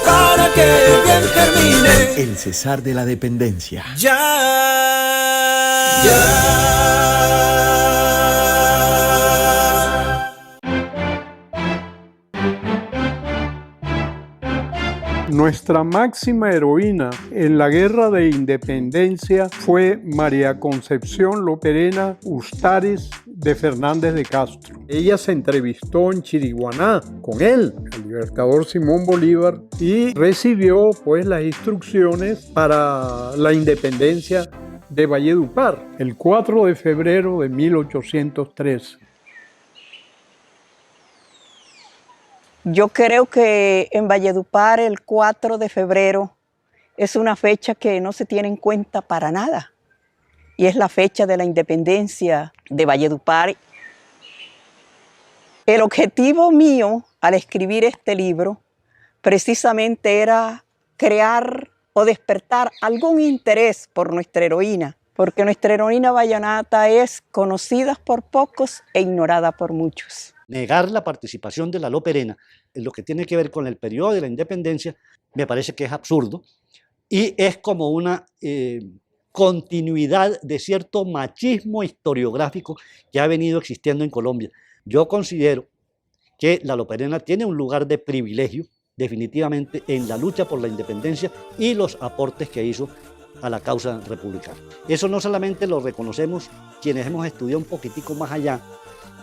Para que bien termine El cesar de la dependencia. Nuestra máxima heroína en la guerra de independencia fue María Concepción Loperena Ustares de Fernández de Castro. Ella se entrevistó en Chiriguaná con él, el libertador Simón Bolívar, y recibió pues las instrucciones para la independencia de Valledupar el 4 de febrero de 1813. Yo creo que en Valledupar el 4 de febrero es una fecha que no se tiene en cuenta para nada. Y es la fecha de la independencia de Valledupar. El objetivo mío al escribir este libro precisamente era crear o despertar algún interés por nuestra heroína, porque nuestra heroína vallenata es conocida por pocos e ignorada por muchos. Negar la participación de la Loperena en lo que tiene que ver con el periodo de la independencia me parece que es absurdo y es como una continuidad de cierto machismo historiográfico que ha venido existiendo en Colombia. Yo considero que la Loperena tiene un lugar de privilegio definitivamente en la lucha por la independencia y los aportes que hizo a la causa republicana. Eso no solamente lo reconocemos quienes hemos estudiado un poquitico más allá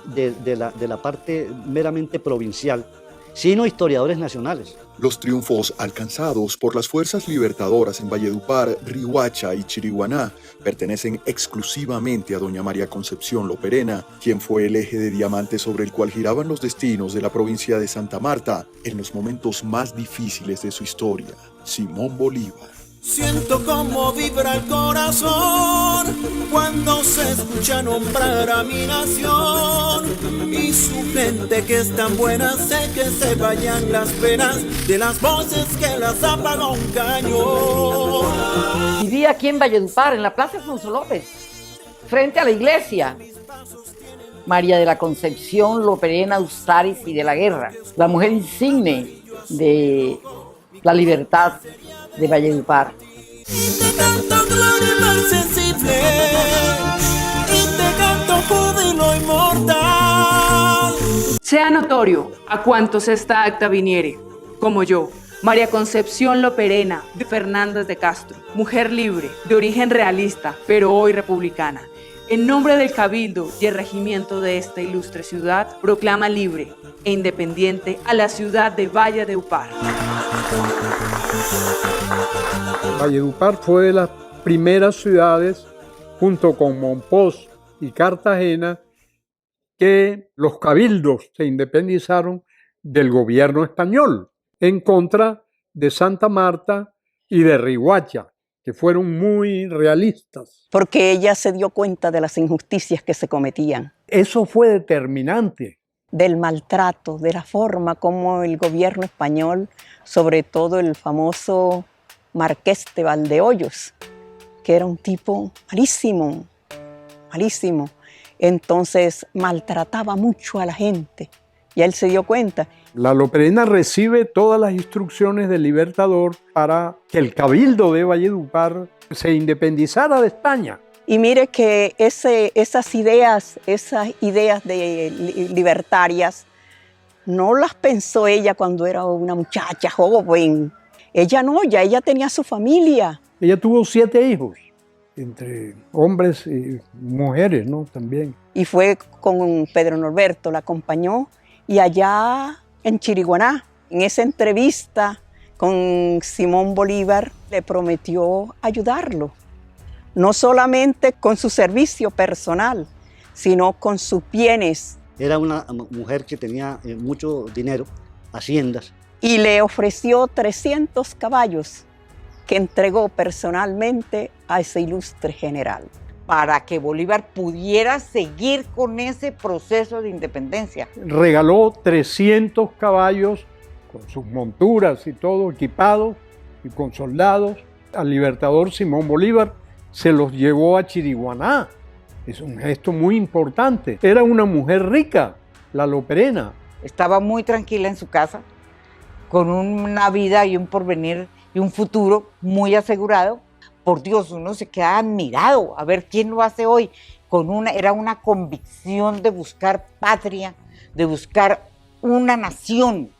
de la parte meramente provincial, sino historiadores nacionales. Los triunfos alcanzados por las fuerzas libertadoras en Valledupar, Riohacha y Chiriguaná pertenecen exclusivamente a doña María Concepción Loperena, quien fue el eje de diamante sobre el cual giraban los destinos de la provincia de Santa Marta en los momentos más difíciles de su historia. Simón Bolívar. Siento como vibra el corazón cuando se escucha nombrar a mi nación y su gente que es tan buena, sé que se vayan las penas de las voces que las apaga un cañón. Viví aquí en Valledupar, en la Plaza Alfonso López, frente a la iglesia. María de la Concepción Loperena Ustares y de la Guerra, la mujer insigne de la libertad de Valledupar. Y te canto claro y más sensible, y te canto júbilo inmortal. Sea notorio a cuantos esta acta viniere, como yo, María Concepción Loperena de Fernández de Castro, mujer libre, de origen realista, pero hoy republicana, en nombre del Cabildo y el regimiento de esta ilustre ciudad, proclama libre e independiente a la ciudad de Valledupar. Valledupar fue de las primeras ciudades, junto con Monpós y Cartagena, que los cabildos se independizaron del gobierno español en contra de Santa Marta y de Riohacha, que fueron muy realistas. Porque ella se dio cuenta de las injusticias que se cometían. Eso fue determinante. Del maltrato, de la forma como el gobierno español, sobre todo el famoso Marqués de Valdeollos, que era un tipo malísimo, malísimo. Entonces maltrataba mucho a la gente y él se dio cuenta. La Loperena recibe todas las instrucciones del Libertador para que el Cabildo de Valledupar se independizara de España. Y mire que esas ideas libertarias no las pensó ella cuando era una muchacha joven. Ella no, ya ella tenía su familia. Ella tuvo 7 hijos, entre hombres y mujeres, ¿no? También. Y fue con Pedro Norberto, la acompañó, y allá en Chiriguaná, en esa entrevista con Simón Bolívar, le prometió ayudarlo. No solamente con su servicio personal, sino con sus bienes. Era una mujer que tenía mucho dinero, haciendas. Y le ofreció 300 caballos que entregó personalmente a ese ilustre general. Para que Bolívar pudiera seguir con ese proceso de independencia. Regaló 300 caballos con sus monturas y todo equipados y con soldados al libertador Simón Bolívar. Se los llevó a Chiriguaná. Es un gesto muy importante. Era una mujer rica, la Loperena. estaba muy tranquila en su casa, con una vida y un porvenir y un futuro muy asegurado. Por Dios, uno se queda admirado a ver quién lo hace hoy. Era una convicción de buscar patria, de buscar una nación,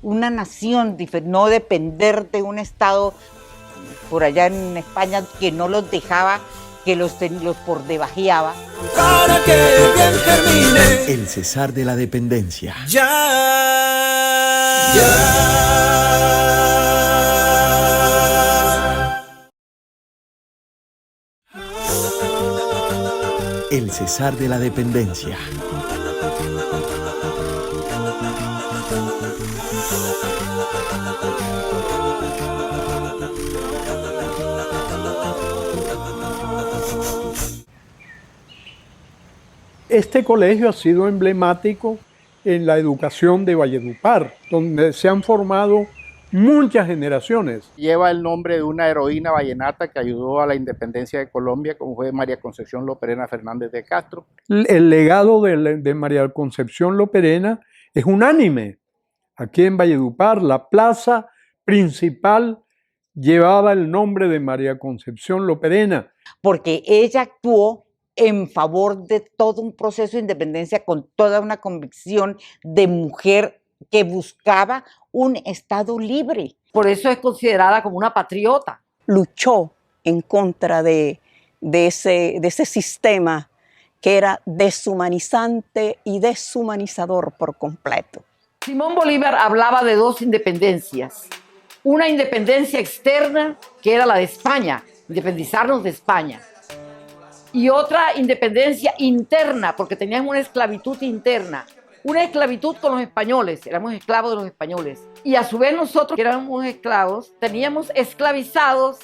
no depender de un Estado por allá en España que no los dejaba, que los por debajeaba. Para que bien termine. El cesar de la dependencia. El cesar de la dependencia. Este colegio ha sido emblemático en la educación de Valledupar, donde se han formado muchas generaciones. Lleva el nombre de una heroína vallenata que ayudó a la independencia de Colombia, como fue María Concepción Loperena Fernández de Castro. El legado de María Concepción Loperena es unánime. Aquí en Valledupar, la plaza principal llevaba el nombre de María Concepción Loperena. Porque ella actuó en favor de todo un proceso de independencia con toda una convicción de mujer que buscaba un Estado libre. Por eso es considerada como una patriota. Luchó en contra de ese sistema que era deshumanizante y deshumanizador por completo. Simón Bolívar hablaba de dos independencias. Una independencia externa, que era la de España, independizarnos de España. Y otra independencia interna, porque teníamos una esclavitud interna. Una esclavitud con los españoles, éramos esclavos de los españoles. Y a su vez nosotros, que éramos esclavos, teníamos esclavizados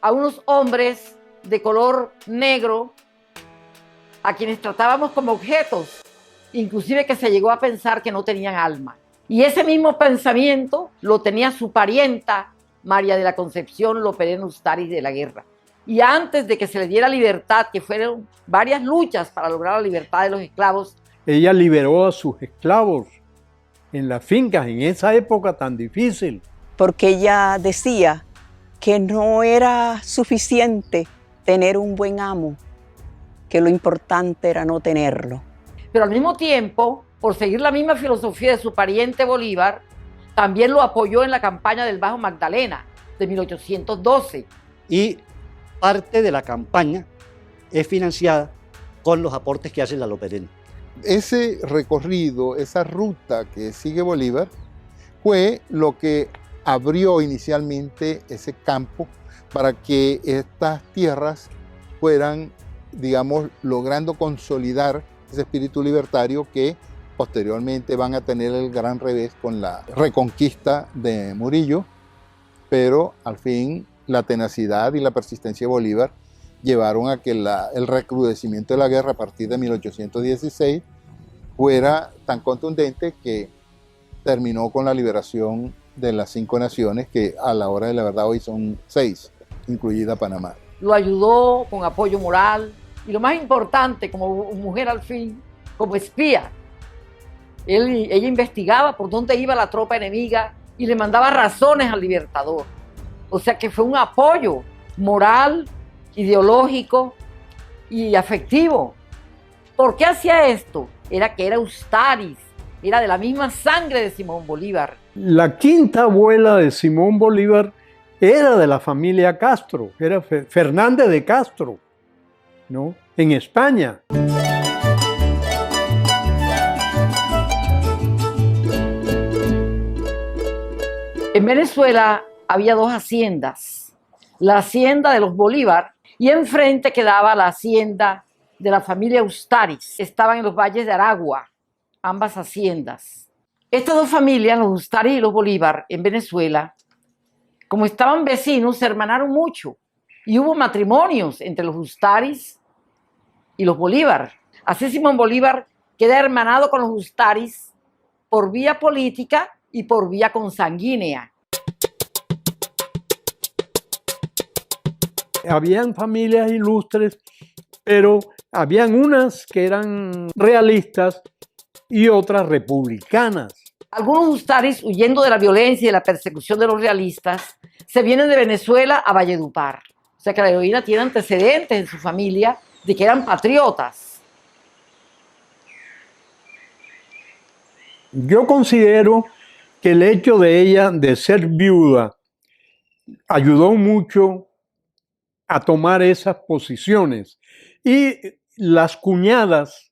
a unos hombres de color negro, a quienes tratábamos como objetos, inclusive que se llegó a pensar que no tenían alma. Y ese mismo pensamiento lo tenía su parienta, María de la Concepción Loperena Ustariz de la Guerra. Y antes de que se le diera libertad, que fueron varias luchas para lograr la libertad de los esclavos, ella liberó a sus esclavos en las fincas en esa época tan difícil. Porque ella decía que no era suficiente tener un buen amo, que lo importante era no tenerlo. Pero al mismo tiempo, por seguir la misma filosofía de su pariente Bolívar, también lo apoyó en la campaña del Bajo Magdalena de 1812. Y parte de la campaña es financiada con los aportes que hace la Loperena. Ese recorrido, esa ruta que sigue Bolívar, fue lo que abrió inicialmente ese campo para que estas tierras fueran, digamos, logrando consolidar ese espíritu libertario que posteriormente van a tener el gran revés con la reconquista de Murillo, pero al fin la tenacidad y la persistencia de Bolívar llevaron a que el recrudecimiento de la guerra a partir de 1816 fuera tan contundente que terminó con la liberación de las 5 naciones, que a la hora de la verdad hoy son 6, incluida Panamá. Lo ayudó con apoyo moral y lo más importante, como mujer al fin, como espía. Ella investigaba por dónde iba la tropa enemiga y le mandaba razones al libertador. O sea que fue un apoyo moral, ideológico y afectivo. ¿Por qué hacía esto? Era que era Ustariz, era de la misma sangre de Simón Bolívar. La quinta abuela de Simón Bolívar era de la familia Castro, era Fernández de Castro, ¿no? En España. En Venezuela había 2 haciendas, la hacienda de los Bolívar y enfrente quedaba la hacienda de la familia Ustariz. Estaban en los valles de Aragua, ambas haciendas. Estas 2 familias, los Ustariz y los Bolívar, en Venezuela, como estaban vecinos, se hermanaron mucho y hubo matrimonios entre los Ustariz y los Bolívar. Así Simón Bolívar queda hermanado con los Ustariz por vía política y por vía consanguínea. Habían familias ilustres, pero habían unas que eran realistas y otras republicanas. Algunos Ustaris, huyendo de la violencia y de la persecución de los realistas, se vienen de Venezuela a Valledupar. O sea que la heroína tiene antecedentes en su familia de que eran patriotas. Yo considero que el hecho de ella de ser viuda ayudó mucho a tomar esas posiciones. Y las cuñadas,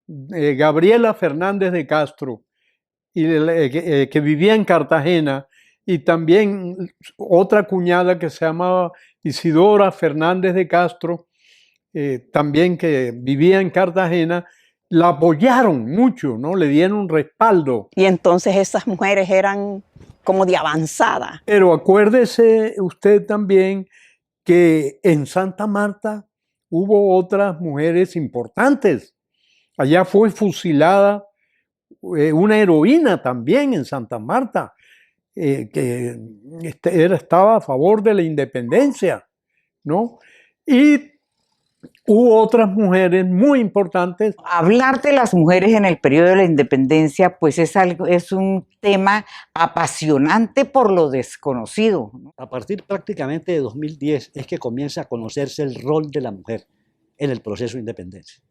Gabriela Fernández de Castro, que vivía en Cartagena, y también otra cuñada que se llamaba Isidora Fernández de Castro, también que vivía en Cartagena, la apoyaron mucho, ¿no? Le dieron respaldo. Y entonces esas mujeres eran como de avanzada. Pero acuérdese usted también que en Santa Marta hubo otras mujeres importantes. Allá fue fusilada una heroína también en Santa Marta, que estaba a favor de la independencia, ¿no? Y hubo otras mujeres muy importantes. Hablar de las mujeres en el periodo de la independencia, pues es un tema apasionante por lo desconocido. A partir prácticamente de 2010 es que comienza a conocerse el rol de la mujer en el proceso de independencia.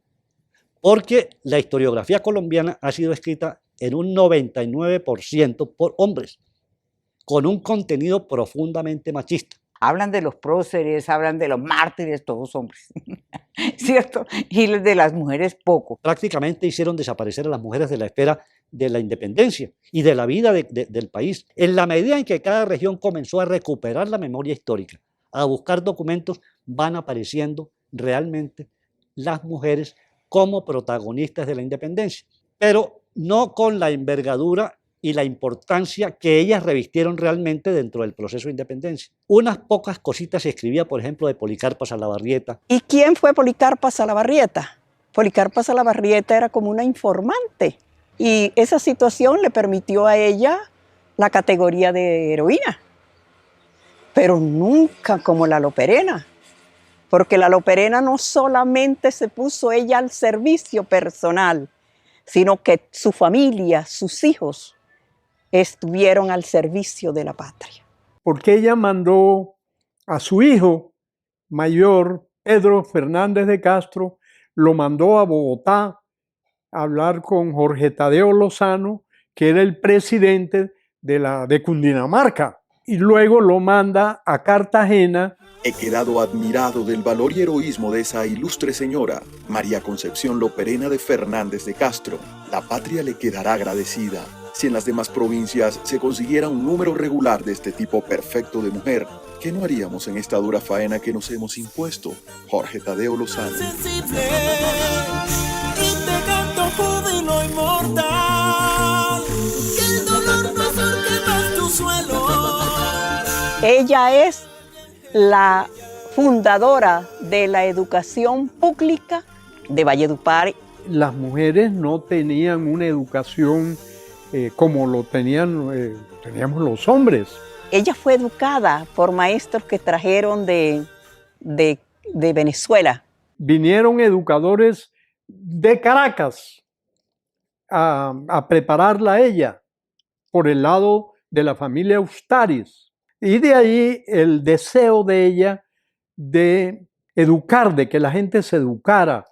Porque la historiografía colombiana ha sido escrita en un 99% por hombres, con un contenido profundamente machista. Hablan de los próceres, hablan de los mártires, todos hombres, ¿cierto? Y de las mujeres poco. Prácticamente hicieron desaparecer a las mujeres de la esfera de la independencia y de la vida del país. En la medida en que cada región comenzó a recuperar la memoria histórica, a buscar documentos, van apareciendo realmente las mujeres como protagonistas de la independencia, pero no con la envergadura y la importancia que ellas revistieron realmente dentro del proceso de independencia. Unas pocas cositas se escribía, por ejemplo, de Policarpa Salabarrieta. ¿Y quién fue Policarpa Salabarrieta? Policarpa Salabarrieta era como una informante y esa situación le permitió a ella la categoría de heroína, pero nunca como la Loperena, porque la Loperena no solamente se puso ella al servicio personal, sino que su familia, sus hijos, estuvieron al servicio de la patria. Porque ella mandó a su hijo mayor, Pedro Fernández de Castro, lo mandó a Bogotá a hablar con Jorge Tadeo Lozano, que era el presidente de Cundinamarca, y luego lo manda a Cartagena. He quedado admirado del valor y heroísmo de esa ilustre señora, María Concepción Loperena de Fernández de Castro. La patria le quedará agradecida. Si en las demás provincias se consiguiera un número regular de este tipo perfecto de mujer, ¿qué no haríamos en esta dura faena que nos hemos impuesto? Jorge Tadeo Lozano. Y te canto júbilo inmortal, que el dolor no surque más tu suelo. Ella es la fundadora de la educación pública de Valledupar. Las mujeres no tenían una educación como lo teníamos los hombres. Ella fue educada por maestros que trajeron de Venezuela. Vinieron educadores de Caracas a prepararla a ella por el lado de la familia Ustaris. Y de ahí el deseo de ella de educar, de que la gente se educara.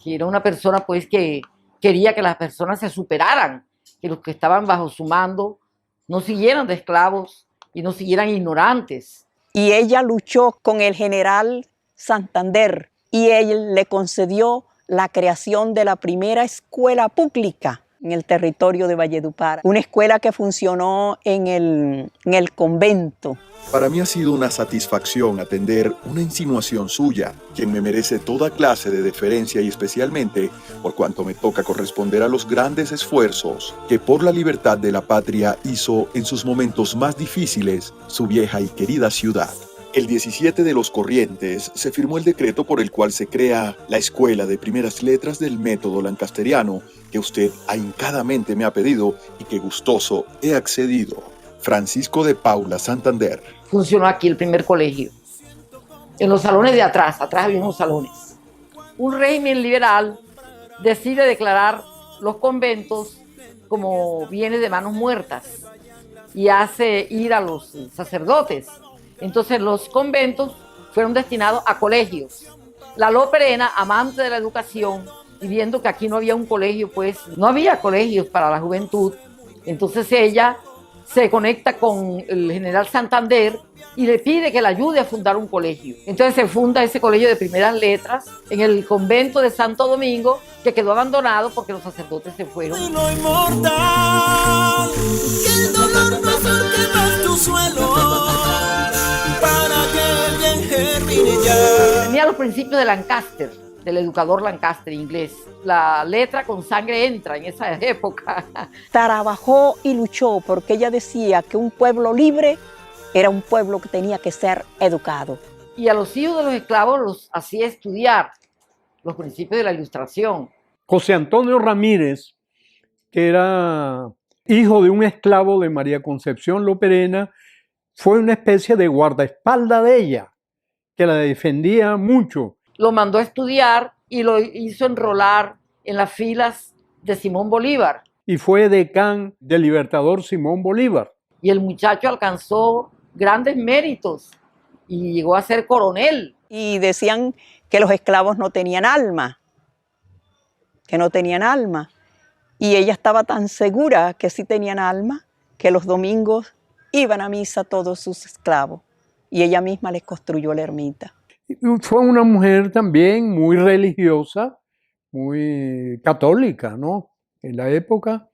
Que era una persona pues que quería que las personas se superaran, que los que estaban bajo su mando no siguieran de esclavos y no siguieran ignorantes. Y ella luchó con el general Santander y él le concedió la creación de la primera escuela pública en el territorio de Valledupar, una escuela que funcionó en el convento. Para mí ha sido una satisfacción atender una insinuación suya, quien me merece toda clase de deferencia y especialmente por cuanto me toca corresponder a los grandes esfuerzos que por la libertad de la patria hizo en sus momentos más difíciles su vieja y querida ciudad. El 17 de los Corrientes se firmó el decreto por el cual se crea la Escuela de Primeras Letras del Método Lancasteriano, que usted ahincadamente me ha pedido y que gustoso he accedido. Francisco de Paula Santander. Funcionó aquí el primer colegio. En los salones de atrás había unos salones. Un régimen liberal decide declarar los conventos como bienes de manos muertas y hace ir a los sacerdotes. Entonces los conventos fueron destinados a colegios. La Loperena, amante de la educación, y viendo que aquí no había un colegio, pues no había colegios para la juventud, entonces ella se conecta con el general Santander y le pide que le ayude a fundar un colegio. Entonces se funda ese colegio de primeras letras en el convento de Santo Domingo, que quedó abandonado porque los sacerdotes se fueron. Lo inmortal, que el dolor no surque más tu suelo, para que bien germine ya. Tenía los principios de Lancaster, del educador Lancaster inglés. La letra con sangre entra en esa época. Trabajó y luchó porque ella decía que un pueblo libre era un pueblo que tenía que ser educado. Y a los hijos de los esclavos los hacía estudiar los principios de la Ilustración. José Antonio Ramírez, que era hijo de un esclavo de María Concepción Loperena, fue una especie de guardaespaldas de ella, que la defendía mucho. Lo mandó a estudiar y lo hizo enrolar en las filas de Simón Bolívar. Y fue decán del Libertador Simón Bolívar. Y el muchacho alcanzó grandes méritos y llegó a ser coronel. Y decían que los esclavos no tenían alma, que no tenían alma. Y ella estaba tan segura que sí tenían alma, que los domingos iban a misa todos sus esclavos. Y ella misma les construyó la ermita. Fue una mujer también muy religiosa, muy católica, ¿no? En la época.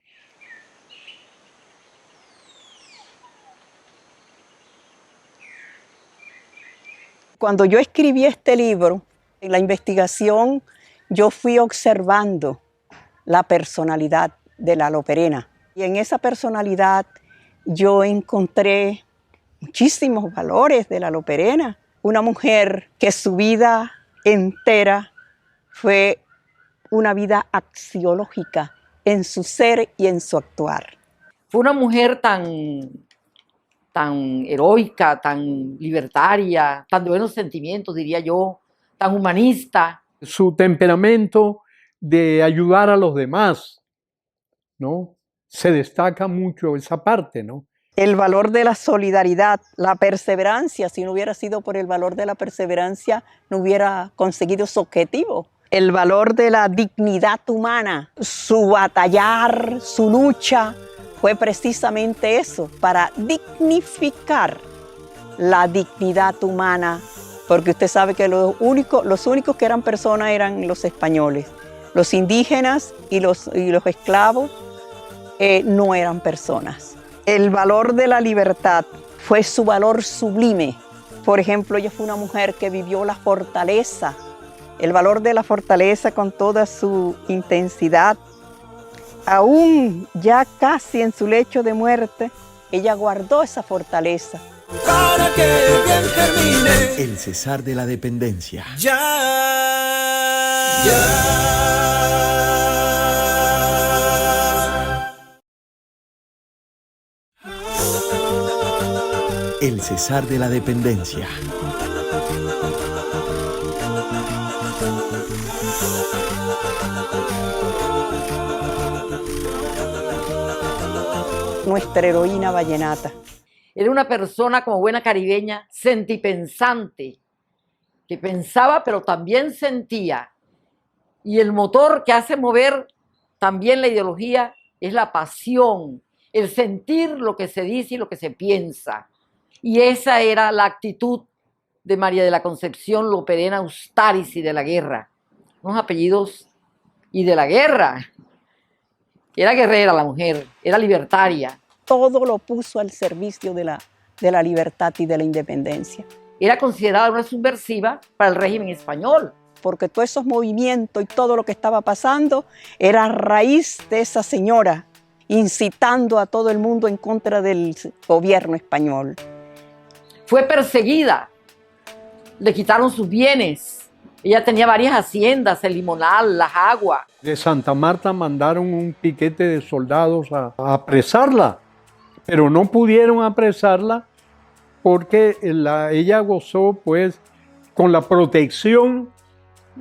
Cuando yo escribí este libro, en la investigación, yo fui observando la personalidad de la Loperena. Y en esa personalidad yo encontré muchísimos valores de la Loperena. Una mujer que su vida entera fue una vida axiológica en su ser y en su actuar. Fue una mujer tan heroica, tan libertaria, tan de buenos sentimientos, diría yo, tan humanista. Su temperamento de ayudar a los demás, ¿no? Se destaca mucho esa parte, ¿no? El valor de la solidaridad, la perseverancia. Si no hubiera sido por el valor de la perseverancia, no hubiera conseguido su objetivo. El valor de la dignidad humana, su batallar, su lucha, fue precisamente eso, para dignificar la dignidad humana, porque usted sabe que los únicos que eran personas eran los españoles. Los indígenas y los esclavos no eran personas. El valor de la libertad fue su valor sublime. Por ejemplo, ella fue una mujer que vivió la fortaleza, el valor de la fortaleza con toda su intensidad. Aún ya casi en su lecho de muerte, ella guardó esa fortaleza. Para que bien termine. El Cesar de la Dependencia. El Cesar de la Dependencia. Nuestra heroína vallenata. Era una persona como buena caribeña, sentipensante, que pensaba pero también sentía. Y el motor que hace mover también la ideología es la pasión, el sentir lo que se dice y lo que se piensa. Y esa era la actitud de María de la Concepción Loperena Ustaris y de la Guerra. Unos apellidos y de la Guerra. Era guerrera la mujer, era libertaria. Todo lo puso al servicio de la libertad y de la independencia. Era considerada una subversiva para el régimen español. Porque todos esos movimientos y todo lo que estaba pasando era a raíz de esa señora incitando a todo el mundo en contra del gobierno español. Fue perseguida, le quitaron sus bienes. Ella tenía varias haciendas, el Limonal, Las Aguas. De Santa Marta mandaron un piquete de soldados a apresarla, pero no pudieron apresarla porque ella gozó pues con la protección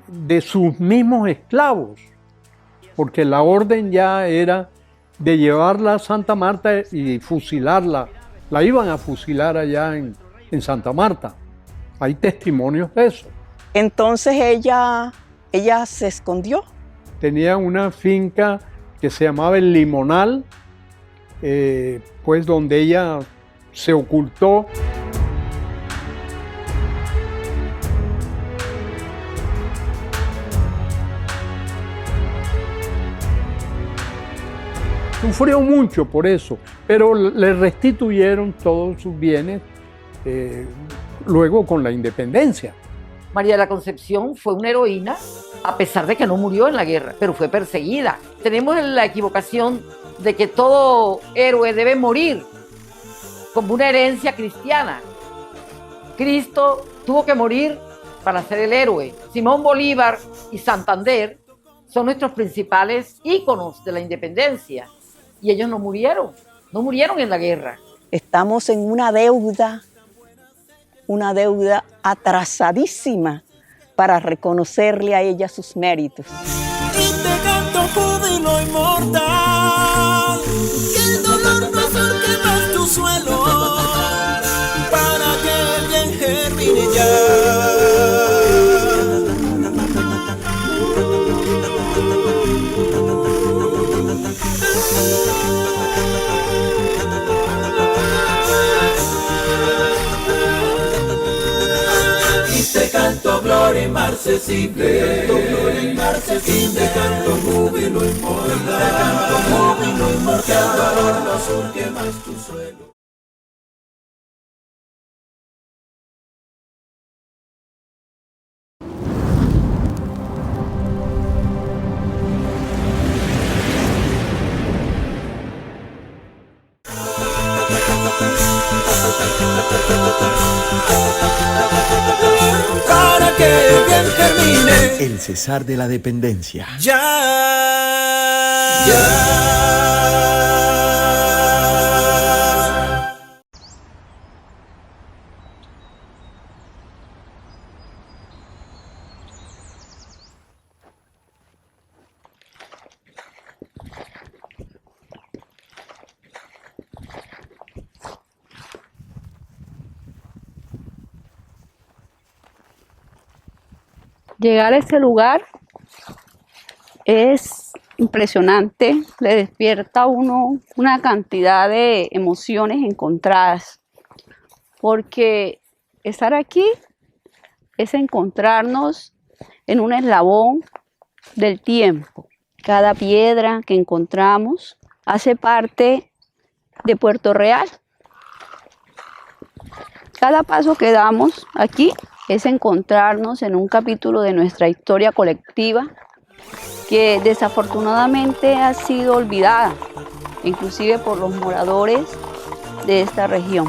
de sus mismos esclavos, porque la orden ya era de llevarla a Santa Marta y fusilarla. La iban a fusilar allá en Santa Marta. Hay testimonios de eso. Entonces ella se escondió. Tenía una finca que se llamaba El Limonal, pues donde ella se ocultó. Sufrió mucho por eso, pero le restituyeron todos sus bienes luego con la independencia. María de la Concepción fue una heroína, a pesar de que no murió en la guerra, pero fue perseguida. Tenemos la equivocación de que todo héroe debe morir como una herencia cristiana. Cristo tuvo que morir para ser el héroe. Simón Bolívar y Santander son nuestros principales íconos de la independencia. Y ellos no murieron en la guerra. Estamos en una deuda atrasadísima para reconocerle a ella sus méritos. Y te canto júbilo inmortal, que el dolor no surque más tu suelo, para que el bien germine ya. Te canto gloria inmarcesible, te canto júbilo inmortal, que el dolor no surque más tu suelo. Para que bien termine El Cesar de la Dependencia. Llegar a ese lugar es impresionante, le despierta a uno una cantidad de emociones encontradas, porque estar aquí es encontrarnos en un eslabón del tiempo. Cada piedra que encontramos hace parte de Puerto Real. Cada paso que damos aquí es encontrarnos en un capítulo de nuestra historia colectiva que desafortunadamente ha sido olvidada, inclusive por los moradores de esta región.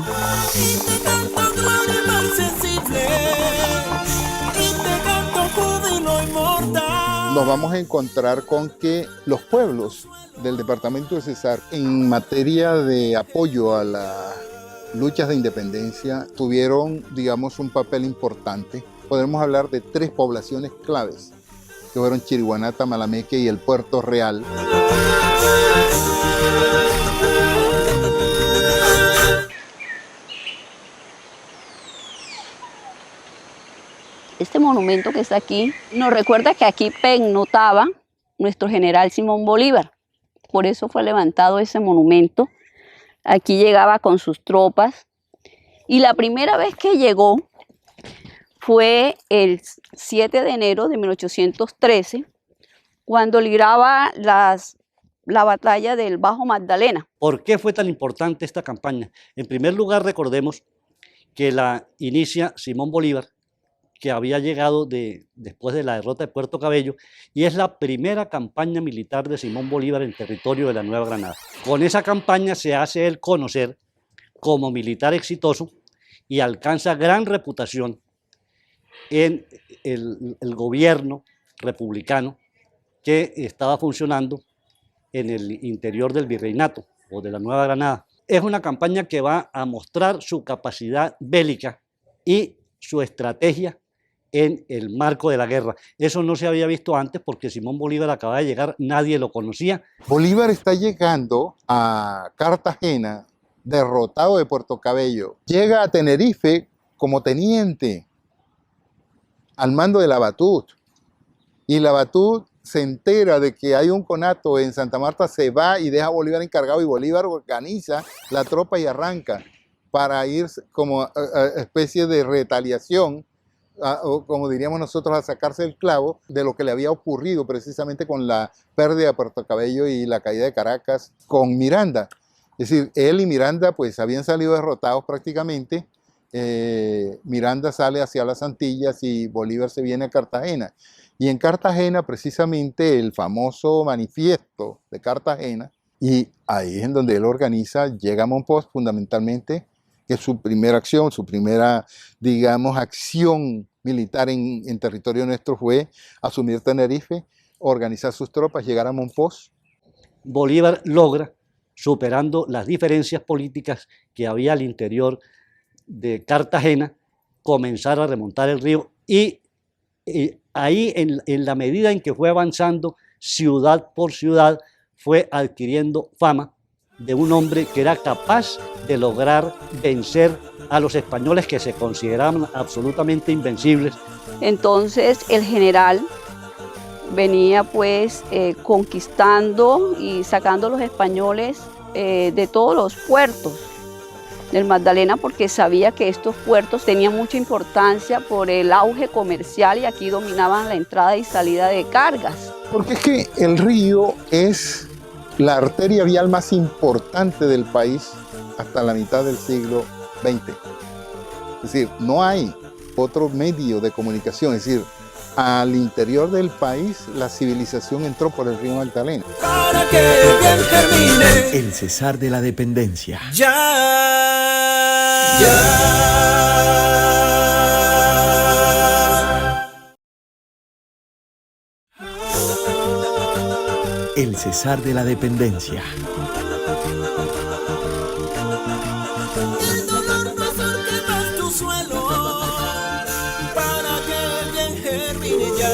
Nos vamos a encontrar con que los pueblos del departamento de Cesar, en materia de apoyo a las luchas de independencia, tuvieron, digamos, un papel importante. Podemos hablar de 3 poblaciones claves, que fueron Chiriguaná, Tamalameque y el Puerto Real. Este monumento que está aquí nos recuerda que aquí pernoctaba nuestro general Simón Bolívar. Por eso fue levantado ese monumento. Aquí llegaba con sus tropas. Y la primera vez que llegó fue el 7 de enero de 1813, cuando libraba la batalla del Bajo Magdalena. ¿Por qué fue tan importante esta campaña? En primer lugar, recordemos que la inicia Simón Bolívar, que había llegado después de la derrota de Puerto Cabello, y es la primera campaña militar de Simón Bolívar en territorio de la Nueva Granada. Con esa campaña se hace él conocer como militar exitoso y alcanza gran reputación en el gobierno republicano que estaba funcionando en el interior del virreinato o de la Nueva Granada. Es una campaña que va a mostrar su capacidad bélica y su estrategia en el marco de la guerra. Eso no se había visto antes porque Simón Bolívar acababa de llegar, nadie lo conocía. Bolívar está llegando a Cartagena derrotado de Puerto Cabello. Llega a Tenerife como teniente al mando de Labatut. Y Labatut se entera de que hay un conato en Santa Marta, se va y deja a Bolívar encargado y Bolívar organiza la tropa y arranca para ir como especie de retaliación, o como diríamos nosotros, a sacarse el clavo de lo que le había ocurrido precisamente con la pérdida de Puerto Cabello y la caída de Caracas con Miranda. Es decir, él y Miranda pues habían salido derrotados prácticamente. Miranda sale hacia las Antillas y Bolívar se viene a Cartagena. Y en Cartagena precisamente el famoso manifiesto de Cartagena, y ahí es en donde él organiza, llega a Mompox fundamentalmente, que es su primera acción, su primera, digamos, acción militar en territorio nuestro fue asumir Tenerife, organizar sus tropas, llegar a Mompox. Bolívar logra, superando las diferencias políticas que había al interior de Cartagena, comenzar a remontar el río y ahí en la medida en que fue avanzando ciudad por ciudad, fue adquiriendo fama de un hombre que era capaz de lograr vencer a los españoles que se consideraban absolutamente invencibles. Entonces el general venía pues conquistando y sacando a los españoles de todos los puertos del Magdalena, porque sabía que estos puertos tenían mucha importancia por el auge comercial y aquí dominaban la entrada y salida de cargas. Porque es que el río es la arteria vial más importante del país hasta la mitad del siglo XX. Es decir, no hay otro medio de comunicación, es decir, al interior del país la civilización entró por el río Magdalena. Para que bien termine. El cesar de la dependencia. El cesar de la dependencia. El dolor no surque más tu suelo, para que bien germine ya.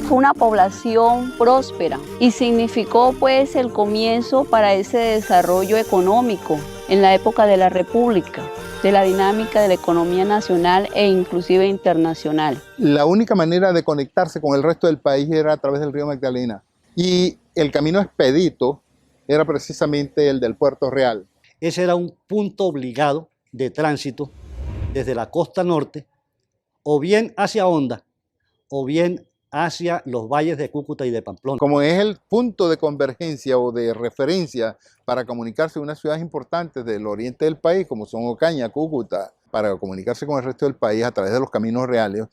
Fue una población próspera y significó pues el comienzo para ese desarrollo económico en la época de la República, de la dinámica de la economía nacional e inclusive internacional. La única manera de conectarse con el resto del país era a través del río Magdalena y el camino expedito era precisamente el del Puerto Real. Ese era un punto obligado de tránsito desde la costa norte, o bien hacia Honda, o bien hacia los valles de Cúcuta y de Pamplona. Como es el punto de convergencia o de referencia para comunicarse con unas ciudades importantes del oriente del país, como son Ocaña, Cúcuta, para comunicarse con el resto del país a través de los caminos reales,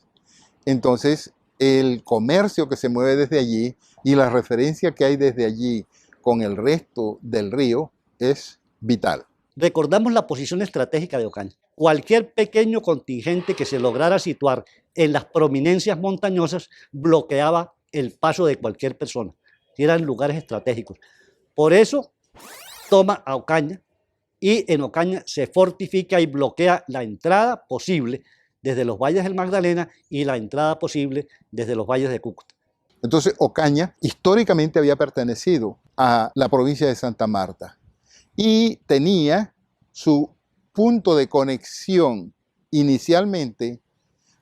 entonces el comercio que se mueve desde allí y la referencia que hay desde allí con el resto del río es vital. Recordamos la posición estratégica de Ocaña. Cualquier pequeño contingente que se lograra situar en las prominencias montañosas bloqueaba el paso de cualquier persona. Eran lugares estratégicos. Por eso toma a Ocaña y en Ocaña se fortifica y bloquea la entrada posible desde los valles del Magdalena y la entrada posible desde los valles de Cúcuta. Entonces Ocaña históricamente había pertenecido a la provincia de Santa Marta y tenía su punto de conexión inicialmente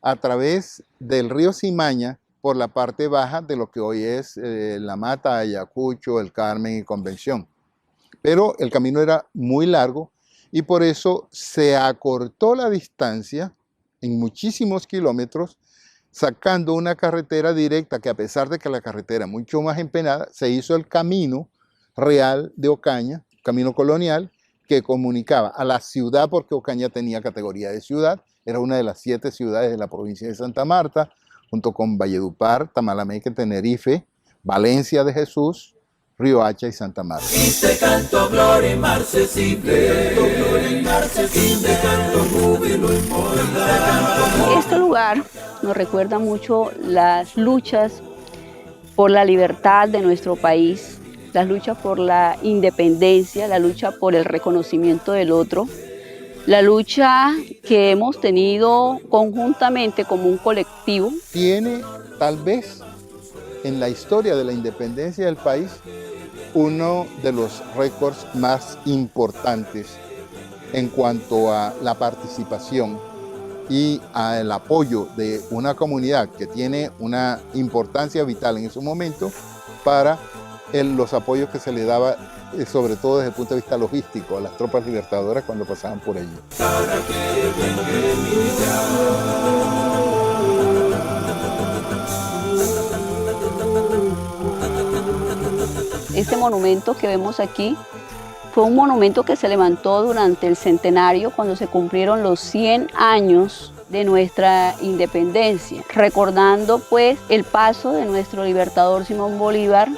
a través del río Cimaña por la parte baja de lo que hoy es La Mata, Ayacucho, El Carmen y Convención. Pero el camino era muy largo y por eso se acortó la distancia en muchísimos kilómetros, sacando una carretera directa que, a pesar de que la carretera es mucho más empenada, se hizo el camino real de Ocaña, camino colonial, que comunicaba a la ciudad, porque Ocaña tenía categoría de ciudad, era una de las 7 ciudades de la provincia de Santa Marta, junto con Valledupar, Tamalameque, Tenerife, Valencia de Jesús, Riohacha y Santa Marta. Y te canto gloria inmarcesible, te canto júbilo inmortal. Este lugar nos recuerda mucho las luchas por la libertad de nuestro país, las luchas por la independencia, la lucha por el reconocimiento del otro, La lucha que hemos tenido conjuntamente como un colectivo tiene tal vez en la historia de la independencia del país uno de los récords más importantes en cuanto a la participación y al apoyo de una comunidad que tiene una importancia vital en ese momento para los apoyos que se le daba, sobre todo desde el punto de vista logístico, a las tropas libertadoras cuando pasaban por allí. Este monumento que vemos aquí fue un monumento que se levantó durante el centenario cuando se cumplieron los 100 años de nuestra independencia, recordando pues el paso de nuestro libertador Simón Bolívar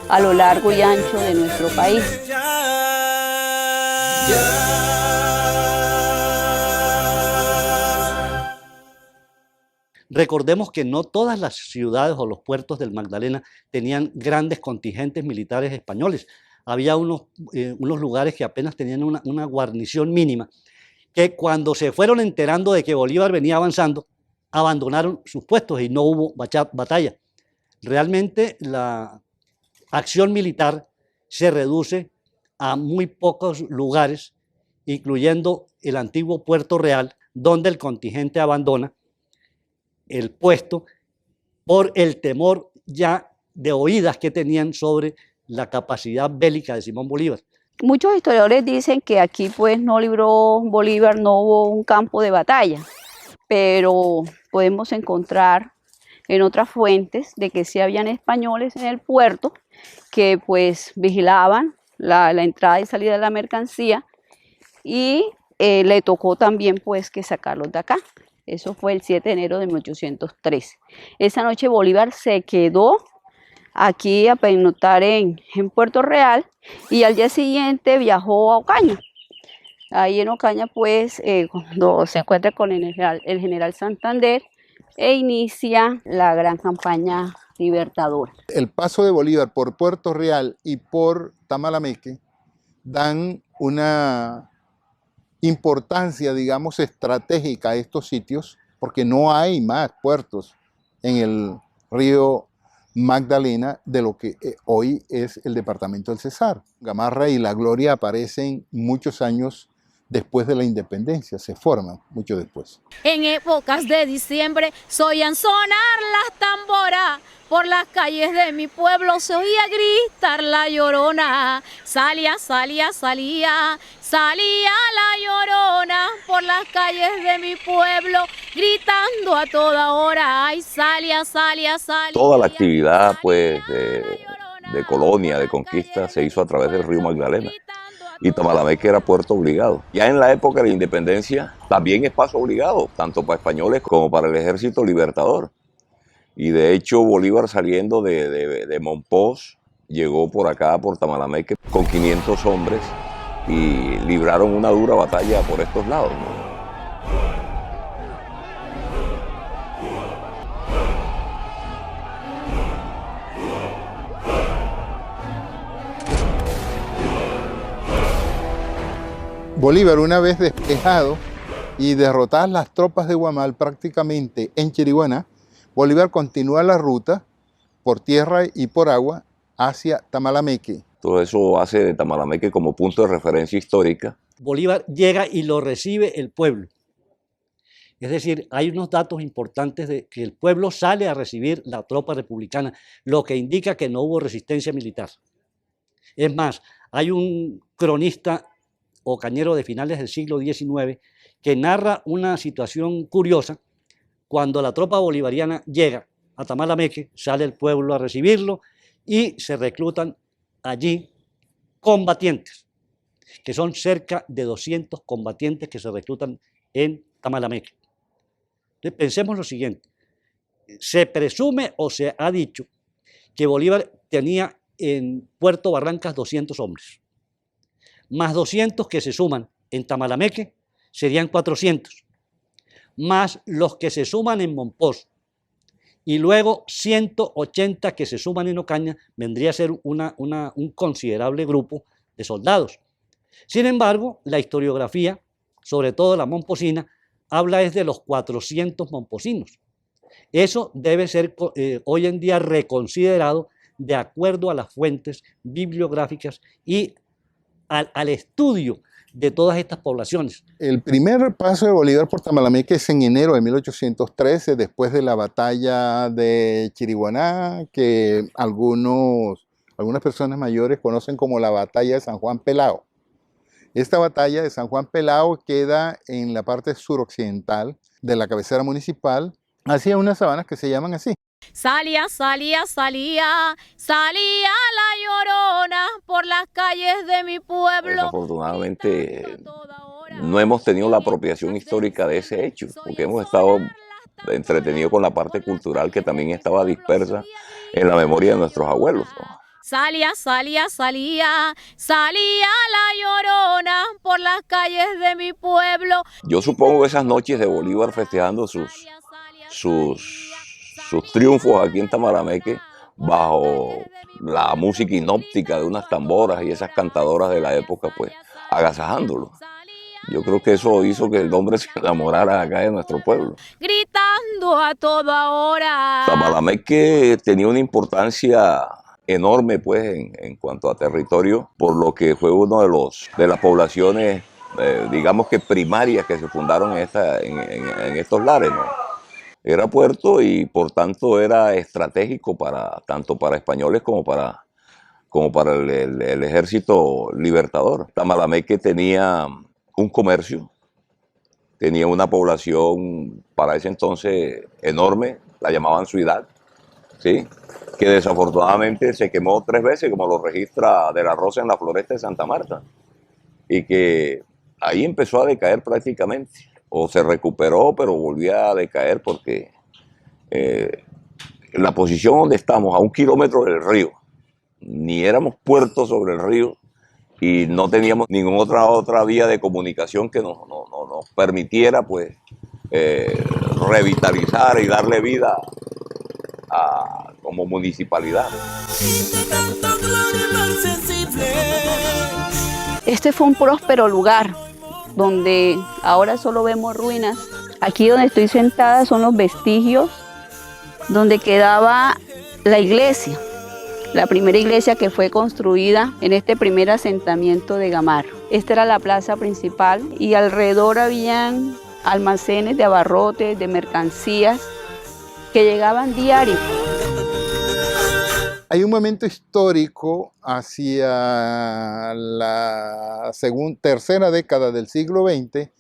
a lo largo y ancho de nuestro país. Recordemos que no todas las ciudades o los puertos del Magdalena tenían grandes contingentes militares españoles. Había unos lugares que apenas tenían una guarnición mínima, que cuando se fueron enterando de que Bolívar venía avanzando, abandonaron sus puestos y no hubo batalla. Realmente la acción militar se reduce a muy pocos lugares, incluyendo el antiguo Puerto Real, donde el contingente abandona el puesto por el temor ya de oídas que tenían sobre la capacidad bélica de Simón Bolívar. Muchos historiadores dicen que aquí pues no libró Bolívar, no hubo un campo de batalla, pero podemos encontrar en otras fuentes de que sí habían españoles en el puerto que pues vigilaban la entrada y salida de la mercancía y le tocó también pues que sacarlos de acá. Eso fue el 7 de enero de 1813. Esa noche Bolívar se quedó aquí a pernoctar en Puerto Real y al día siguiente viajó a Ocaña. Ahí en Ocaña pues cuando se encuentra con el general Santander e inicia la gran campaña libertadora. El paso de Bolívar por Puerto Real y por Tamalameque dan una importancia, digamos, estratégica a estos sitios, porque no hay más puertos en el río Magdalena de lo que hoy es el departamento del Cesar. Gamarra y La Gloria aparecen muchos años después de la independencia, se forman mucho después. En épocas de diciembre se oían sonar las tamboras, por las calles de mi pueblo se oía gritar la llorona. Salía, salía, salía, salía la llorona por las calles de mi pueblo, gritando a toda hora. Ay, salía, salía, salía. Toda la actividad pues de colonia, de conquista, se hizo a través del río Magdalena. Y Tamalameque era puerto obligado. Ya en la época de la independencia también es paso obligado, tanto para españoles como para el ejército libertador. Y de hecho Bolívar saliendo de Mompox llegó por acá, por Tamalameque, con 500 hombres y libraron una dura batalla por estos lados, ¿no? Bolívar, una vez despejado y derrotadas las tropas de Guamal prácticamente en Chiriguaná, Bolívar continúa la ruta por tierra y por agua hacia Tamalameque. Todo eso hace de Tamalameque como punto de referencia histórica. Bolívar llega y lo recibe el pueblo. Es decir, hay unos datos importantes de que el pueblo sale a recibir la tropa republicana, lo que indica que no hubo resistencia militar. Es más, hay un cronista ocañero de finales del siglo XIX que narra una situación curiosa. Cuando la tropa bolivariana llega a Tamalameque, sale el pueblo a recibirlo y se reclutan allí combatientes, que son cerca de 200 combatientes que se reclutan en Tamalameque. Entonces, pensemos lo siguiente, se presume o se ha dicho que Bolívar tenía en Puerto Barrancas 200 hombres, más 200 que se suman en Tamalameque serían 400, más los que se suman en Mompox, y luego 180 que se suman en Ocaña, vendría a ser un considerable grupo de soldados. Sin embargo, la historiografía sobre todo la momposina, habla es de los 400 momposinos. Eso debe ser hoy en día reconsiderado de acuerdo a las fuentes bibliográficas y al estudio de todas estas poblaciones. El primer paso de Bolívar por Tamalameque es en enero de 1813, después de la batalla de Chiriguaná, que algunas personas mayores conocen como la batalla de San Juan Pelao. Esta batalla de San Juan Pelao queda en la parte suroccidental de la cabecera municipal, hacia unas sabanas que se llaman así. Salía, salía, salía, salía la Llorona por las calles de mi pueblo. Desafortunadamente no hemos tenido la apropiación histórica de ese hecho, porque hemos estado entretenidos con la parte cultural que también estaba dispersa en la memoria de nuestros abuelos, ¿no? Salía, salía, salía, salía la Llorona por las calles de mi pueblo. Yo supongo que esas noches de Bolívar festejando sus triunfos aquí en Tamalameque, bajo la música inóptica de unas tamboras y esas cantadoras de la época, pues agasajándolo. Yo creo que eso hizo que el hombre se enamorara acá de nuestro pueblo. Gritando a toda hora. Tamalameque tenía una importancia enorme, pues, en cuanto a territorio, por lo que fue uno de las poblaciones, digamos que primarias, que se fundaron en estos lares, ¿no? Era puerto y por tanto era estratégico tanto para españoles como para el ejército libertador. Tamalameque tenía un comercio, tenía una población para ese entonces enorme, la llamaban ciudad, ¿sí? Que desafortunadamente se quemó 3 veces, como lo registra De la Rosa en la Floresta de Santa Marta, y que ahí empezó a decaer prácticamente, o se recuperó, pero volvía a decaer porque la posición donde estamos, a 1 kilómetro del río, ni éramos puertos sobre el río y no teníamos ninguna otra vía de comunicación que nos permitiera, pues, revitalizar y darle vida como municipalidad. Este fue un próspero lugar donde ahora solo vemos ruinas. Aquí donde estoy sentada son los vestigios donde quedaba la iglesia, la primera iglesia que fue construida en este primer asentamiento de Gamarra. Esta era la plaza principal y alrededor habían almacenes de abarrotes, de mercancías que llegaban diarios. Hay un momento histórico hacia la tercera década del siglo XX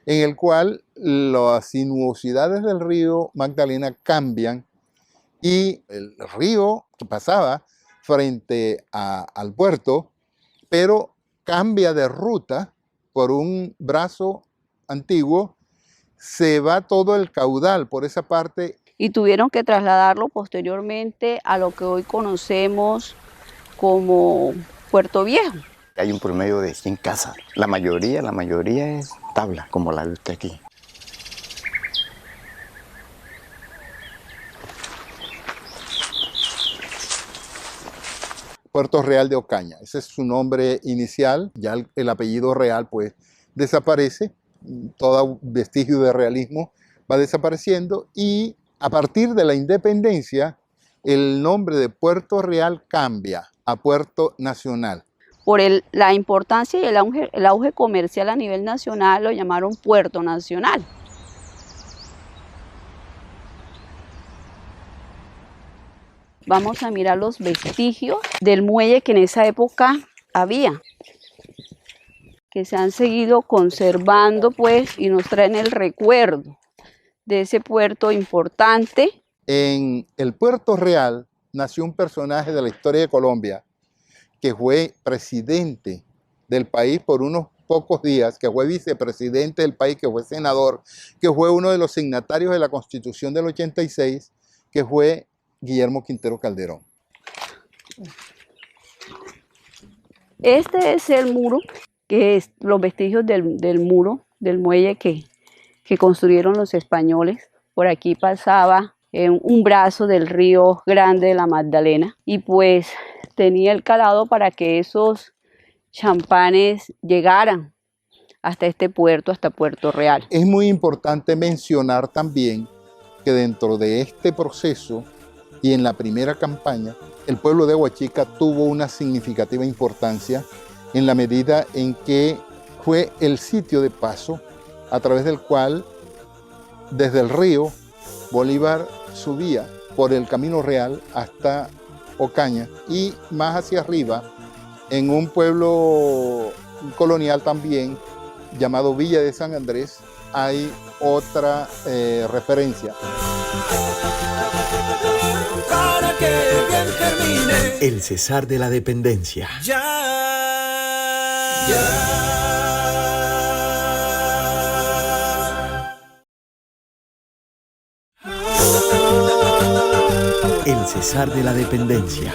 en el cual las sinuosidades del río Magdalena cambian y el río que pasaba frente al puerto, pero cambia de ruta por un brazo antiguo, se va todo el caudal por esa parte. Y tuvieron que trasladarlo posteriormente a lo que hoy conocemos como Puerto Viejo. Hay un promedio de 100 casas. La mayoría es tabla, como la de usted aquí. Puerto Real de Ocaña, ese es su nombre inicial, ya el apellido real pues desaparece, todo vestigio de realismo va desapareciendo y a partir de la independencia el nombre de Puerto Real cambia a Puerto Nacional. Por la importancia y el auge comercial a nivel nacional lo llamaron Puerto Nacional. Vamos a mirar los vestigios del muelle que en esa época había, que se han seguido conservando pues y nos traen el recuerdo de ese puerto importante. En el Puerto Real nació un personaje de la historia de Colombia que fue presidente del país por unos pocos días, que fue vicepresidente del país, que fue senador, que fue uno de los signatarios de la Constitución del 86, que fue Guillermo Quintero Calderón. Este es el muro, que es los vestigios del muro, del muelle que construyeron los españoles. Por aquí pasaba un brazo del río Grande de la Magdalena y pues tenía el calado para que esos champanes llegaran hasta este puerto, hasta Puerto Real. Es muy importante mencionar también que dentro de este proceso y en la primera campaña, el pueblo de Aguachica tuvo una significativa importancia en la medida en que fue el sitio de paso a través del cual desde el río Bolívar subía por el Camino Real hasta Ocaña y más hacia arriba en un pueblo colonial también llamado Villa de San Andrés hay otra referencia. Para que bien termine. El cesar de la dependencia. El cesar de la dependencia.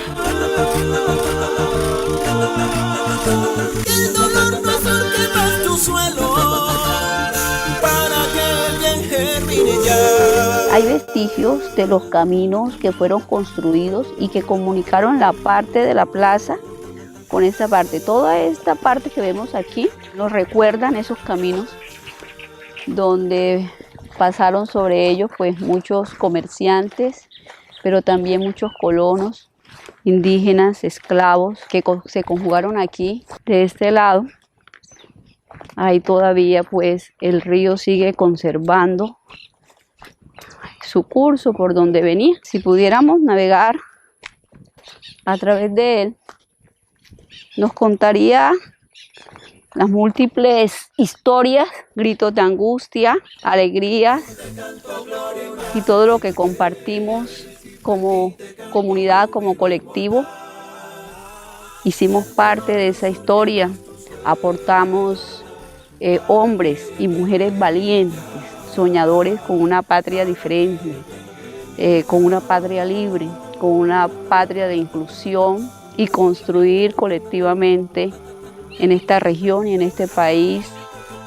El dolor no surque más tu suelo para que bien germine ya. Hay vestigios de los caminos que fueron construidos y que comunicaron la parte de la plaza con esta parte. Toda esta parte que vemos aquí nos recuerdan esos caminos donde pasaron sobre ellos pues muchos comerciantes, pero también muchos colonos, indígenas, esclavos que se conjugaron aquí. De este lado, ahí todavía pues el río sigue conservando su curso por donde venía. Si pudiéramos navegar a través de él, nos contaría las múltiples historias, gritos de angustia, alegrías y todo lo que compartimos como comunidad, como colectivo. Hicimos parte de esa historia, aportamos hombres y mujeres valientes, soñadores con una patria diferente, con una patria libre, con una patria de inclusión y construir colectivamente en esta región y en este país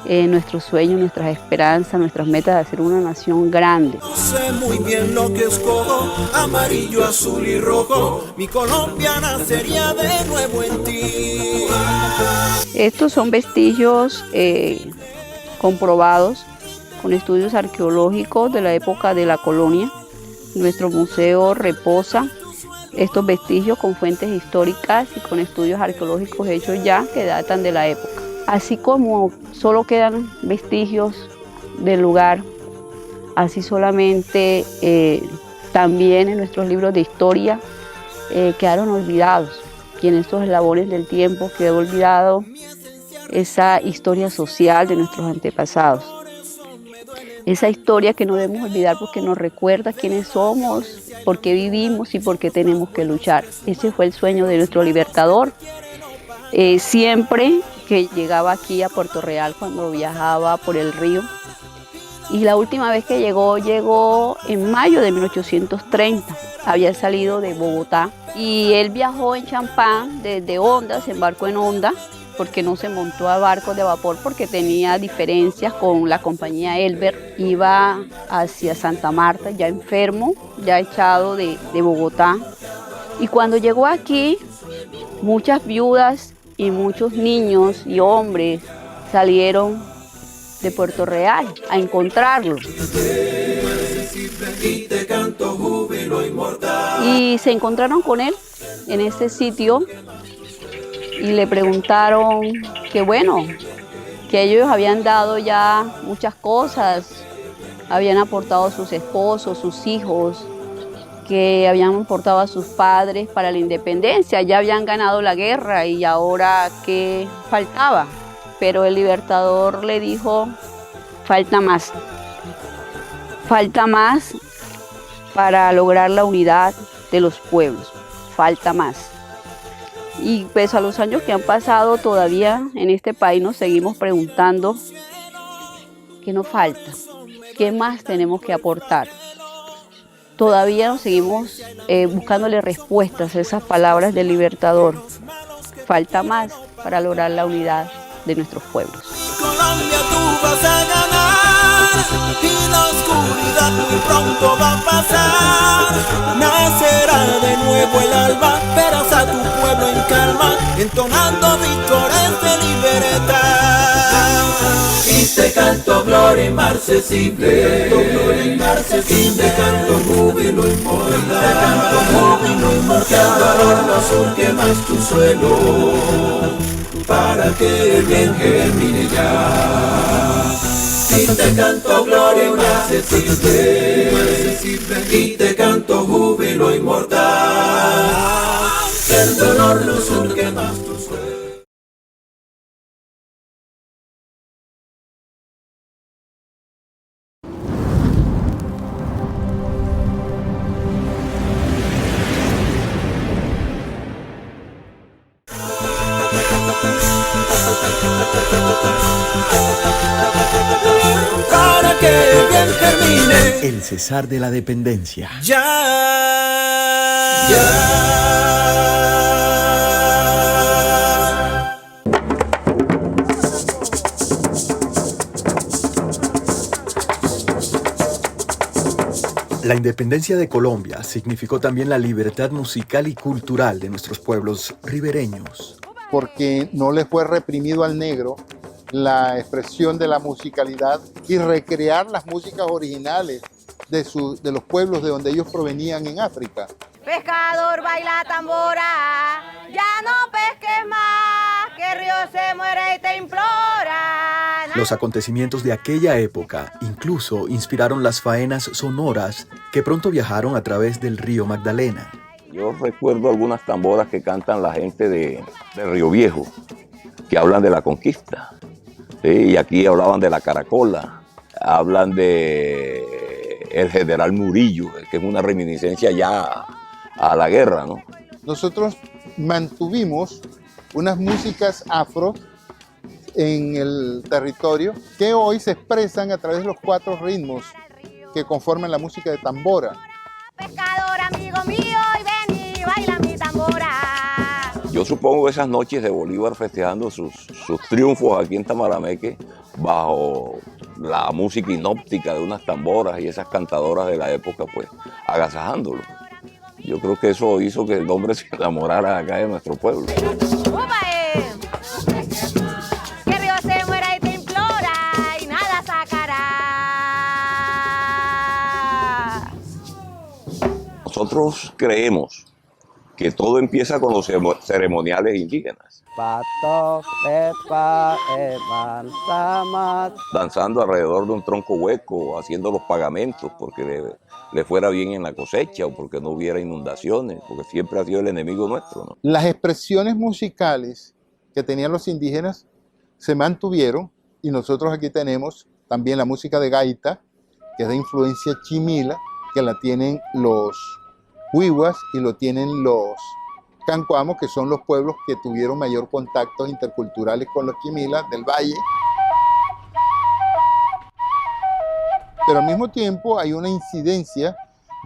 nuestros sueños, nuestras esperanzas, nuestras metas de hacer una nación grande. Sé muy bien lo que escojo, amarillo, azul y rojo, mi Colombia nacería de nuevo en ti. Estos son vestigios comprobados con estudios arqueológicos de la época de la colonia. Nuestro museo reposa estos vestigios con fuentes históricas y con estudios arqueológicos hechos ya que datan de la época. Así como solo quedan vestigios del lugar, así solamente también en nuestros libros de historia quedaron olvidados, y en estos eslabones del tiempo quedó olvidado esa historia social de nuestros antepasados. Esa historia que no debemos olvidar porque nos recuerda quiénes somos, por qué vivimos y por qué tenemos que luchar. Ese fue el sueño de nuestro libertador. Siempre que llegaba aquí a Puerto Real cuando viajaba por el río. Y la última vez que llegó en mayo de 1830. Había salido de Bogotá y él viajó en champán desde Honda, se embarcó en Honda, porque no se montó a barcos de vapor porque tenía diferencias con la compañía Elber. Iba hacia Santa Marta, ya enfermo, ya echado de Bogotá. Y cuando llegó aquí, muchas viudas y muchos niños y hombres salieron de Puerto Real a encontrarlo. Y se encontraron con él en ese sitio y le preguntaron que bueno, que ellos habían dado ya muchas cosas, habían aportado a sus esposos, sus hijos, que habían aportado a sus padres para la independencia, ya habían ganado la guerra y ahora ¿qué faltaba? Pero el libertador le dijo, falta más para lograr la unidad de los pueblos, falta más. Y pues a los años que han pasado todavía en este país nos seguimos preguntando qué nos falta, qué más tenemos que aportar. Todavía nos seguimos buscándole respuestas a esas palabras del libertador. Falta más para lograr la unidad de nuestros pueblos. Colombia, tú vas a ganar y la oscuridad muy pronto va a pasar. Nacerá de nuevo el alba, verás a tu pueblo en calma, entonando victorias de libertad. gloria inmarcesible, te canto gloria inmarcesible, te canto júbilo inmortal, te canto júbilo inmortal, el dolor no surque más tu suelo, para que el bien germine ya. Y te canto gloria inmarcesible, y te canto júbilo inmortal, el dolor no surque más tu suelo. Para que bien termine El cesar de la dependencia. La independencia de Colombia significó también la libertad musical y cultural de nuestros pueblos ribereños. Porque no le fue reprimido al negro la expresión de la musicalidad y recrear las músicas originales de los pueblos de donde ellos provenían en África. Pescador baila tambora, ya no pesques más, que el río se muere y te implora. Los acontecimientos de aquella época incluso inspiraron las faenas sonoras que pronto viajaron a través del río Magdalena. Yo recuerdo algunas tamboras que cantan la gente de Río Viejo, que hablan de la conquista. ¿Sí? Y aquí hablaban de la caracola, hablan de el general Murillo, que es una reminiscencia ya a la guerra, ¿no? Nosotros mantuvimos unas músicas afro en el territorio que hoy se expresan a través de los 4 ritmos que conforman la música de tambora. Pescador, amigo mío, y ven y baila mi tambora. Yo supongo que esas noches de Bolívar festejando sus triunfos aquí en Tamarameque, bajo la música inóptica de unas tamboras y esas cantadoras de la época, pues agasajándolo. Yo creo que eso hizo que el hombre se enamorara acá de nuestro pueblo. Que el río se muera y te implora y nada sacará. Nosotros creemos que todo empieza con los ceremoniales indígenas. Danzando alrededor de un tronco hueco, haciendo los pagamentos porque le fuera bien en la cosecha o porque no hubiera inundaciones, porque siempre ha sido el enemigo nuestro, ¿no? Las expresiones musicales que tenían los indígenas se mantuvieron y nosotros aquí tenemos también la música de gaita, que es de influencia chimila, que la tienen los huihuas y lo tienen los cancuamos, que son los pueblos que tuvieron mayor contactos interculturales con los chimilas del valle. Pero al mismo tiempo hay una incidencia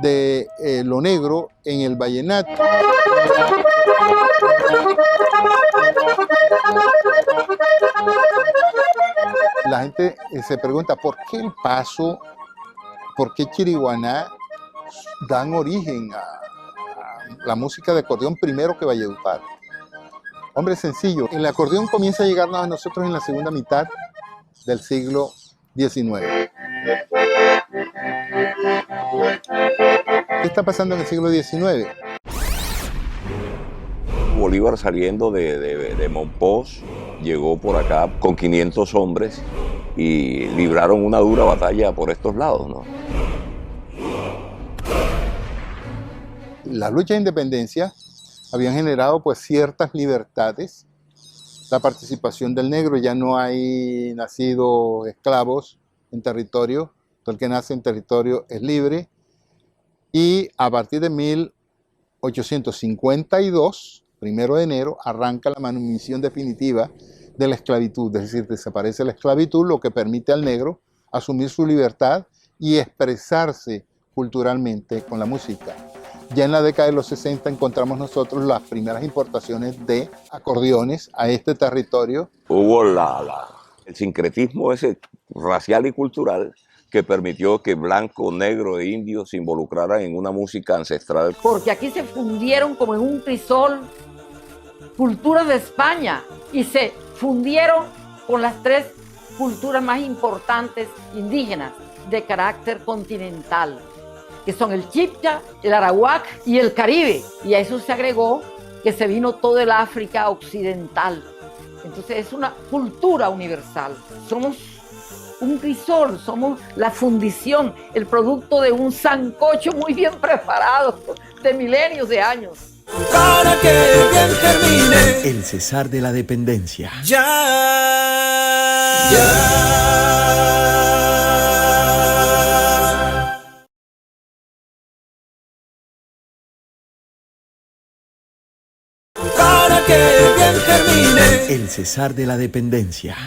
de lo negro en el vallenato. La gente se pregunta, ¿por qué el paso, por qué Chiriguaná dan origen a la música de acordeón primero que Valledupar? Hombre, sencillo. El acordeón comienza a llegarnos a nosotros en la segunda mitad del siglo XIX. ¿Qué está pasando en el siglo XIX? Bolívar, saliendo de Monpós, llegó por acá con 500 hombres y libraron una dura batalla por estos lados, ¿no? Las luchas de independencia habían generado pues ciertas libertades. La participación del negro, ya no hay nacidos esclavos en territorio, todo el que nace en territorio es libre. Y a partir de 1852, 1 de enero, arranca la manumisión definitiva de la esclavitud, es decir, desaparece la esclavitud, lo que permite al negro asumir su libertad y expresarse culturalmente con la música. Ya en la década de los 60 encontramos nosotros las primeras importaciones de acordeones a este territorio. Hubo el sincretismo ese racial y cultural que permitió que blanco, negro e indio se involucraran en una música ancestral. Porque aquí se fundieron como en un crisol culturas de España y se fundieron con las 3 culturas más importantes indígenas de carácter continental, que son el Chibcha, el Arawak y el Caribe. Y a eso se agregó que se vino todo el África occidental. Entonces es una cultura universal. Somos un crisol, somos la fundición, el producto de un sancocho muy bien preparado de milenios de años. Para que bien termine El Cesar de la Dependencia. Para que bien termine El Cesar de la Dependencia.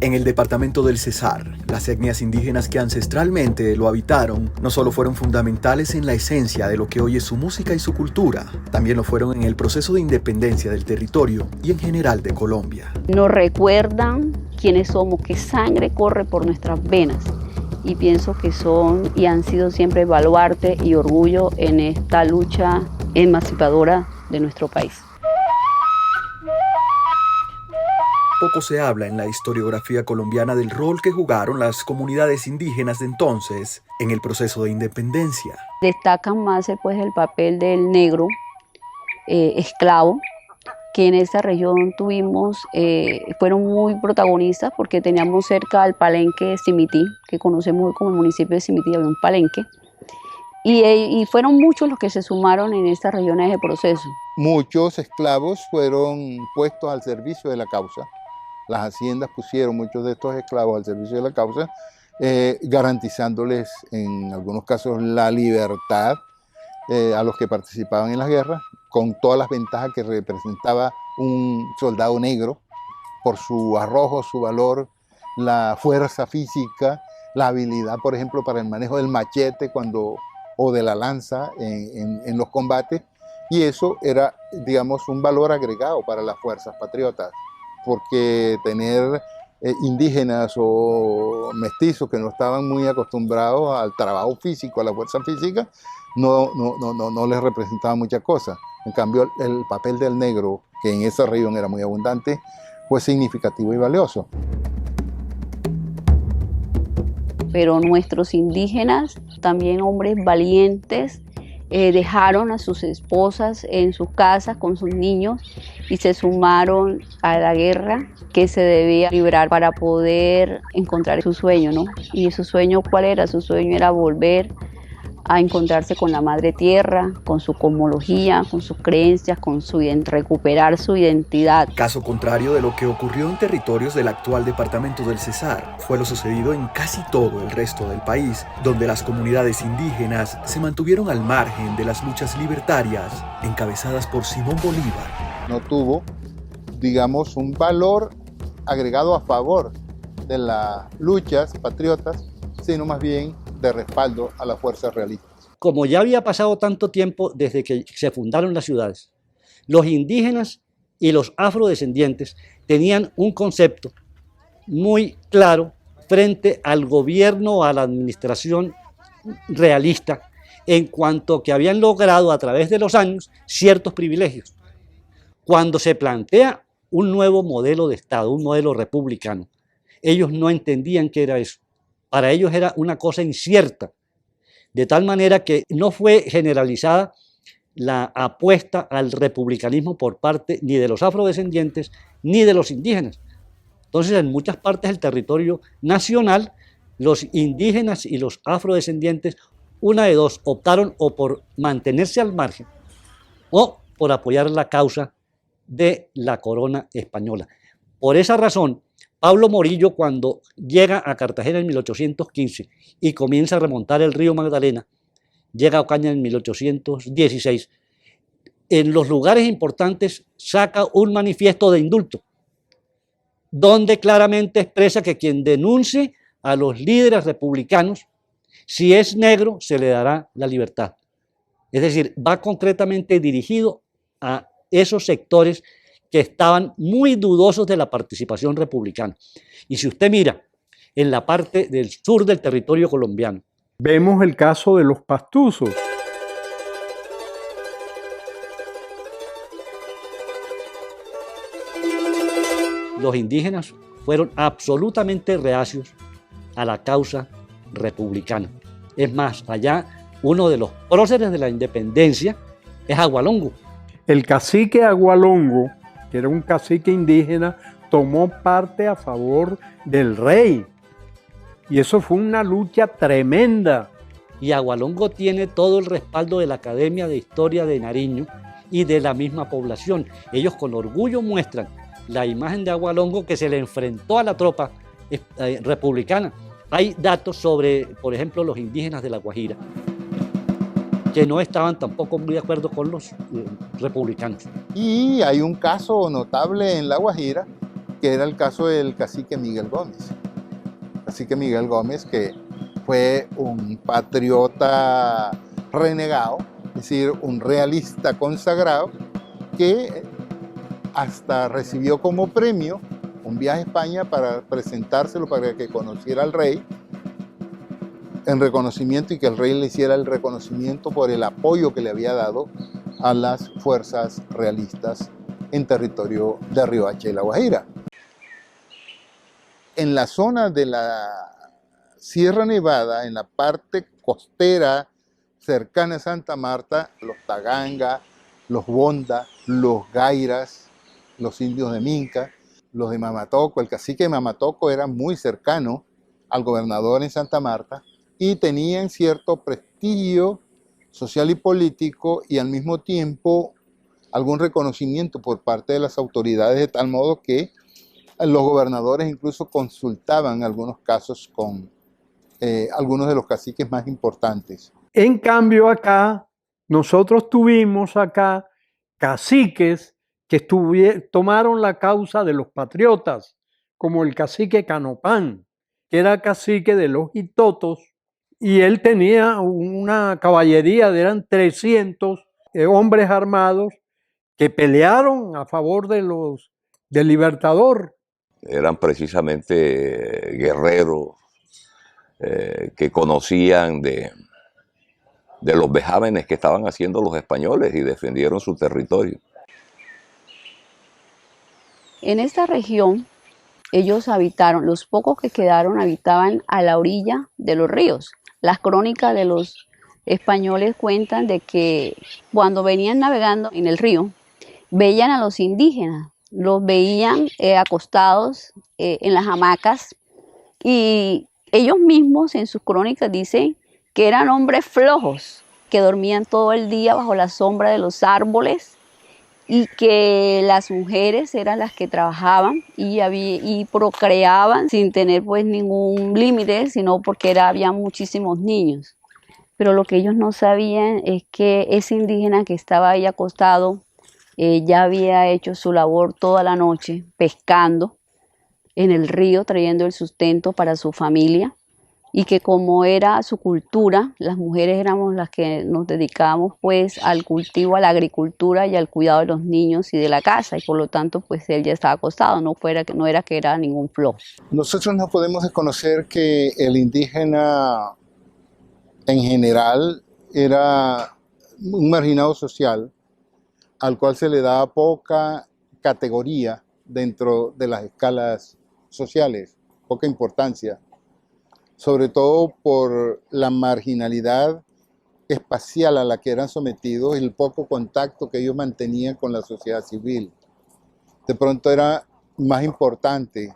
En el departamento del Cesar, las etnias indígenas que ancestralmente lo habitaron no solo fueron fundamentales en la esencia de lo que hoy es su música y su cultura, también lo fueron en el proceso de independencia del territorio y en general de Colombia. Nos recuerdan quiénes somos, qué sangre corre por nuestras venas. Y pienso que son y han sido siempre baluarte y orgullo en esta lucha emancipadora de nuestro país. Poco se habla en la historiografía colombiana del rol que jugaron las comunidades indígenas de entonces en el proceso de independencia. Destacan más pues, el papel del negro esclavo, que en esta región tuvimos, fueron muy protagonistas porque teníamos cerca al palenque de Simití, que conocemos como el municipio de Simití, había un palenque, y fueron muchos los que se sumaron en esta región a ese proceso. Muchos esclavos fueron puestos al servicio de la causa. Las haciendas pusieron muchos de estos esclavos al servicio de la causa, garantizándoles en algunos casos la libertad a los que participaban en las guerras, con todas las ventajas que representaba un soldado negro por su arrojo, su valor, la fuerza física, la habilidad, por ejemplo, para el manejo del machete o de la lanza en los combates, y eso era, digamos, un valor agregado para las fuerzas patriotas, porque tener indígenas o mestizos que no estaban muy acostumbrados al trabajo físico, a la fuerza física, no les representaba mucha cosa. En cambio, el papel del negro, que en esa región era muy abundante, fue significativo y valioso. Pero nuestros indígenas, también hombres valientes, dejaron a sus esposas en sus casas con sus niños y se sumaron a la guerra que se debía librar para poder encontrar su sueño, ¿no? Y su sueño, ¿cuál era? Su sueño era volver a encontrarse con la madre tierra, con su cosmología, con sus creencias, recuperar su identidad. Caso contrario de lo que ocurrió en territorios del actual departamento del Cesar, fue lo sucedido en casi todo el resto del país, donde las comunidades indígenas se mantuvieron al margen de las luchas libertarias encabezadas por Simón Bolívar. No tuvo, digamos, un valor agregado a favor de las luchas patriotas, sino más bien de respaldo a las fuerzas realistas. Como ya había pasado tanto tiempo desde que se fundaron las ciudades, los indígenas y los afrodescendientes tenían un concepto muy claro frente al gobierno, a la administración realista, en cuanto que habían logrado a través de los años ciertos privilegios. Cuando se plantea un nuevo modelo de Estado, un modelo republicano, ellos no entendían qué era eso. Para ellos era una cosa incierta, de tal manera que no fue generalizada la apuesta al republicanismo por parte ni de los afrodescendientes ni de los indígenas. Entonces, en muchas partes del territorio nacional, los indígenas y los afrodescendientes, una de dos, optaron o por mantenerse al margen o por apoyar la causa de la corona española. Por esa razón, Pablo Morillo, cuando llega a Cartagena en 1815 y comienza a remontar el río Magdalena, llega a Ocaña en 1816, en los lugares importantes saca un manifiesto de indulto, donde claramente expresa que quien denuncie a los líderes republicanos, si es negro, se le dará la libertad. Es decir, va concretamente dirigido a esos sectores que estaban muy dudosos de la participación republicana. Y si usted mira en la parte del sur del territorio colombiano, Vemos el caso de los pastuzos. Los indígenas fueron absolutamente reacios a la causa republicana. Es más, allá uno de los próceres de la independencia es Agualongo. El cacique Agualongo, que era un cacique indígena, tomó parte a favor del rey. Y eso fue una lucha tremenda. Y Agualongo tiene todo el respaldo de la Academia de Historia de Nariño y de la misma población. Ellos con orgullo muestran la imagen de Agualongo que se le enfrentó a la tropa republicana. Hay datos sobre, por ejemplo, los indígenas de La Guajira, que no estaban tampoco muy de acuerdo con los republicanos. Y hay un caso notable en La Guajira, que era el caso del cacique Miguel Gómez. Cacique Miguel Gómez, que fue un patriota renegado, es decir, un realista consagrado, que hasta recibió como premio un viaje a España para presentárselo, para que conociera al rey, en reconocimiento, y que el rey le hiciera el reconocimiento por el apoyo que le había dado a las fuerzas realistas en territorio de Riohacha y La Guajira. En la zona de la Sierra Nevada, en la parte costera cercana a Santa Marta, los Taganga, los Bonda, los Gairas, los indios de Minca, los de Mamatoco. El cacique de Mamatoco era muy cercano al gobernador en Santa Marta y tenían cierto prestigio social y político, y al mismo tiempo algún reconocimiento por parte de las autoridades, de tal modo que los gobernadores incluso consultaban algunos casos con algunos de los caciques más importantes. En cambio acá, nosotros tuvimos acá caciques que tomaron la causa de los patriotas, como el cacique Canopán, que era cacique de los Itotos, y él tenía una caballería, eran 300 hombres armados que pelearon a favor del Libertador. Eran precisamente guerreros que conocían de los vejámenes que estaban haciendo los españoles y defendieron su territorio. En esta región, ellos habitaron, los pocos que quedaron habitaban a la orilla de los ríos. Las crónicas de los españoles cuentan de que cuando venían navegando en el río, veían a los indígenas, los veían acostados en las hamacas, y ellos mismos en sus crónicas dicen que eran hombres flojos, que dormían todo el día bajo la sombra de los árboles, y que las mujeres eran las que trabajaban y procreaban sin tener pues ningún límite, sino porque había muchísimos niños. Pero lo que ellos no sabían es que ese indígena que estaba ahí acostado ya había hecho su labor toda la noche pescando en el río, trayendo el sustento para su familia, y que como era su cultura, las mujeres éramos las que nos dedicábamos pues al cultivo, a la agricultura y al cuidado de los niños y de la casa, y por lo tanto pues él ya estaba acostado, no era que era ningún flojo. Nosotros no podemos desconocer que el indígena en general era un marginado social al cual se le daba poca categoría dentro de las escalas sociales, poca importancia, sobre todo por la marginalidad espacial a la que eran sometidos y el poco contacto que ellos mantenían con la sociedad civil. De pronto era más importante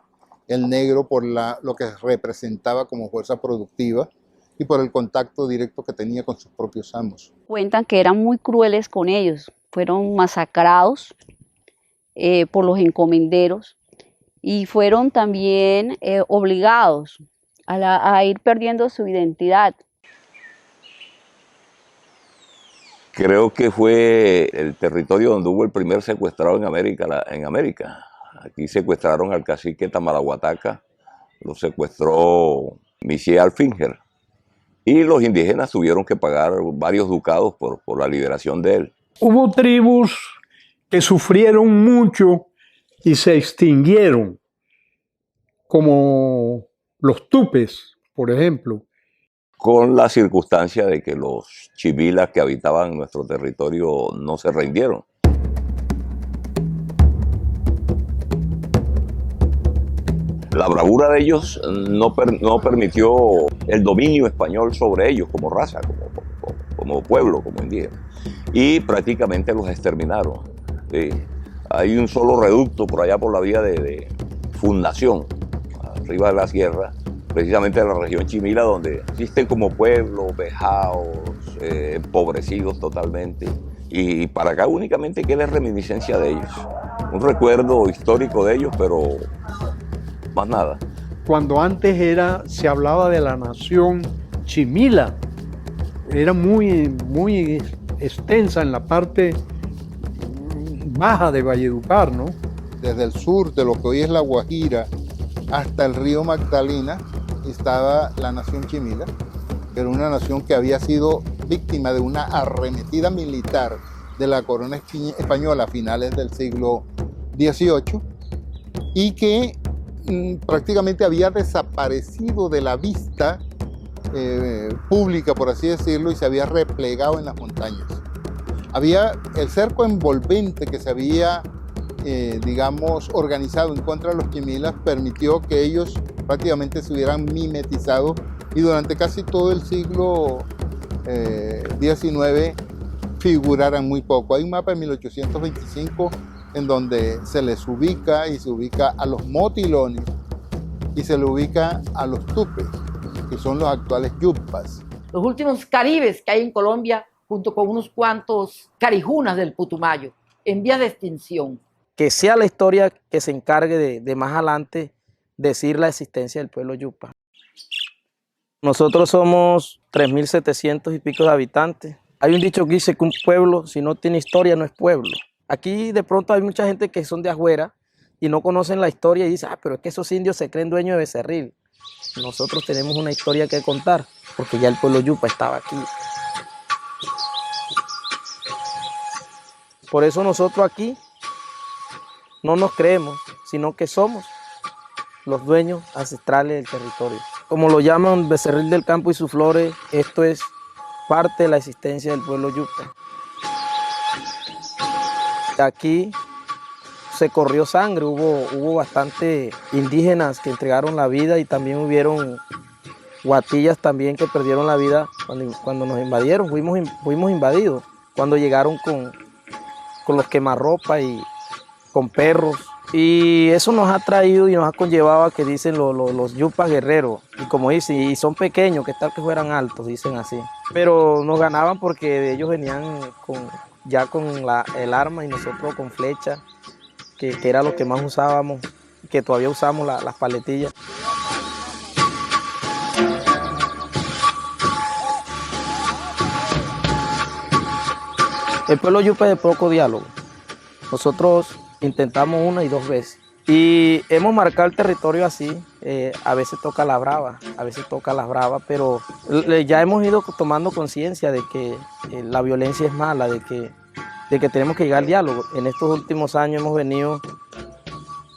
el negro por lo que representaba como fuerza productiva y por el contacto directo que tenía con sus propios amos. Cuentan que eran muy crueles con ellos, fueron masacrados por los encomenderos y fueron también obligados a ir perdiendo su identidad. Creo que fue el territorio donde hubo el primer secuestrado en América. Aquí secuestraron al cacique Tamarahuataca, lo secuestró Michel Alfinger, y los indígenas tuvieron que pagar varios ducados por la liberación de él. Hubo tribus que sufrieron mucho y se extinguieron, como los tupes, por ejemplo. con la circunstancia de que los chimilas que habitaban nuestro territorio no se rindieron. La bravura de ellos no permitió el dominio español sobre ellos como raza, como pueblo, como indígena, y prácticamente los exterminaron. Sí. Hay un solo reducto por allá por la vía de Fundación, arriba de la sierra, precisamente en la región Chimila, donde existen como pueblos vejados, empobrecidos totalmente, y para acá únicamente queda reminiscencia de ellos, un recuerdo histórico de ellos, pero más nada. Cuando antes se hablaba de la nación Chimila, era muy extensa en la parte baja de Valledupar, ¿no? Desde el sur de lo que hoy es La Guajira hasta el río Magdalena estaba la nación Chimila, que era una nación que había sido víctima de una arremetida militar de la corona española a finales del siglo XVIII y que prácticamente había desaparecido de la vista pública, por así decirlo, y se había replegado en las montañas. Había el cerco envolvente que se había, digamos, organizado en contra de los chimilas, permitió que ellos prácticamente se hubieran mimetizado y durante casi todo el siglo XIX figuraran muy poco. Hay un mapa de 1825 en donde se les ubica y se ubica a los motilones y se le ubica a los tupes, que son los actuales yupas. Los últimos caribes que hay en Colombia, junto con unos cuantos carijunas del Putumayo, en vías de extinción. Que sea la historia que se encargue de más adelante decir la existencia del pueblo yupa. Nosotros somos 3.700 y pico de habitantes. Hay un dicho que dice que un pueblo, si no tiene historia, no es pueblo. Aquí de pronto hay mucha gente que son de afuera y no conocen la historia y dicen, pero es que esos indios se creen dueños de Becerril. Nosotros tenemos una historia que contar, porque ya el pueblo yupa estaba aquí. Por eso nosotros aquí no nos creemos, sino que somos los dueños ancestrales del territorio. Como lo llaman Becerril del Campo y sus flores, esto es parte de la existencia del pueblo yupa. Aquí se corrió sangre, hubo bastante indígenas que entregaron la vida y también hubieron guatillas también que perdieron la vida cuando nos invadieron, fuimos invadidos, cuando llegaron con los quemarropa y con perros. Y eso nos ha traído y nos ha conllevado a que dicen los yupas guerreros. Y como dicen, y son pequeños, que tal que fueran altos, dicen así. Pero nos ganaban porque ellos venían ya con el arma y nosotros con flecha, que era lo que más usábamos, que todavía usamos las paletillas. El pueblo yupa es de poco diálogo. Nosotros intentamos 1 y 2 veces. Y hemos marcado el territorio así. A veces toca la brava, pero ya hemos ido tomando conciencia de que la violencia es mala, de que tenemos que llegar al diálogo. En estos últimos años hemos venido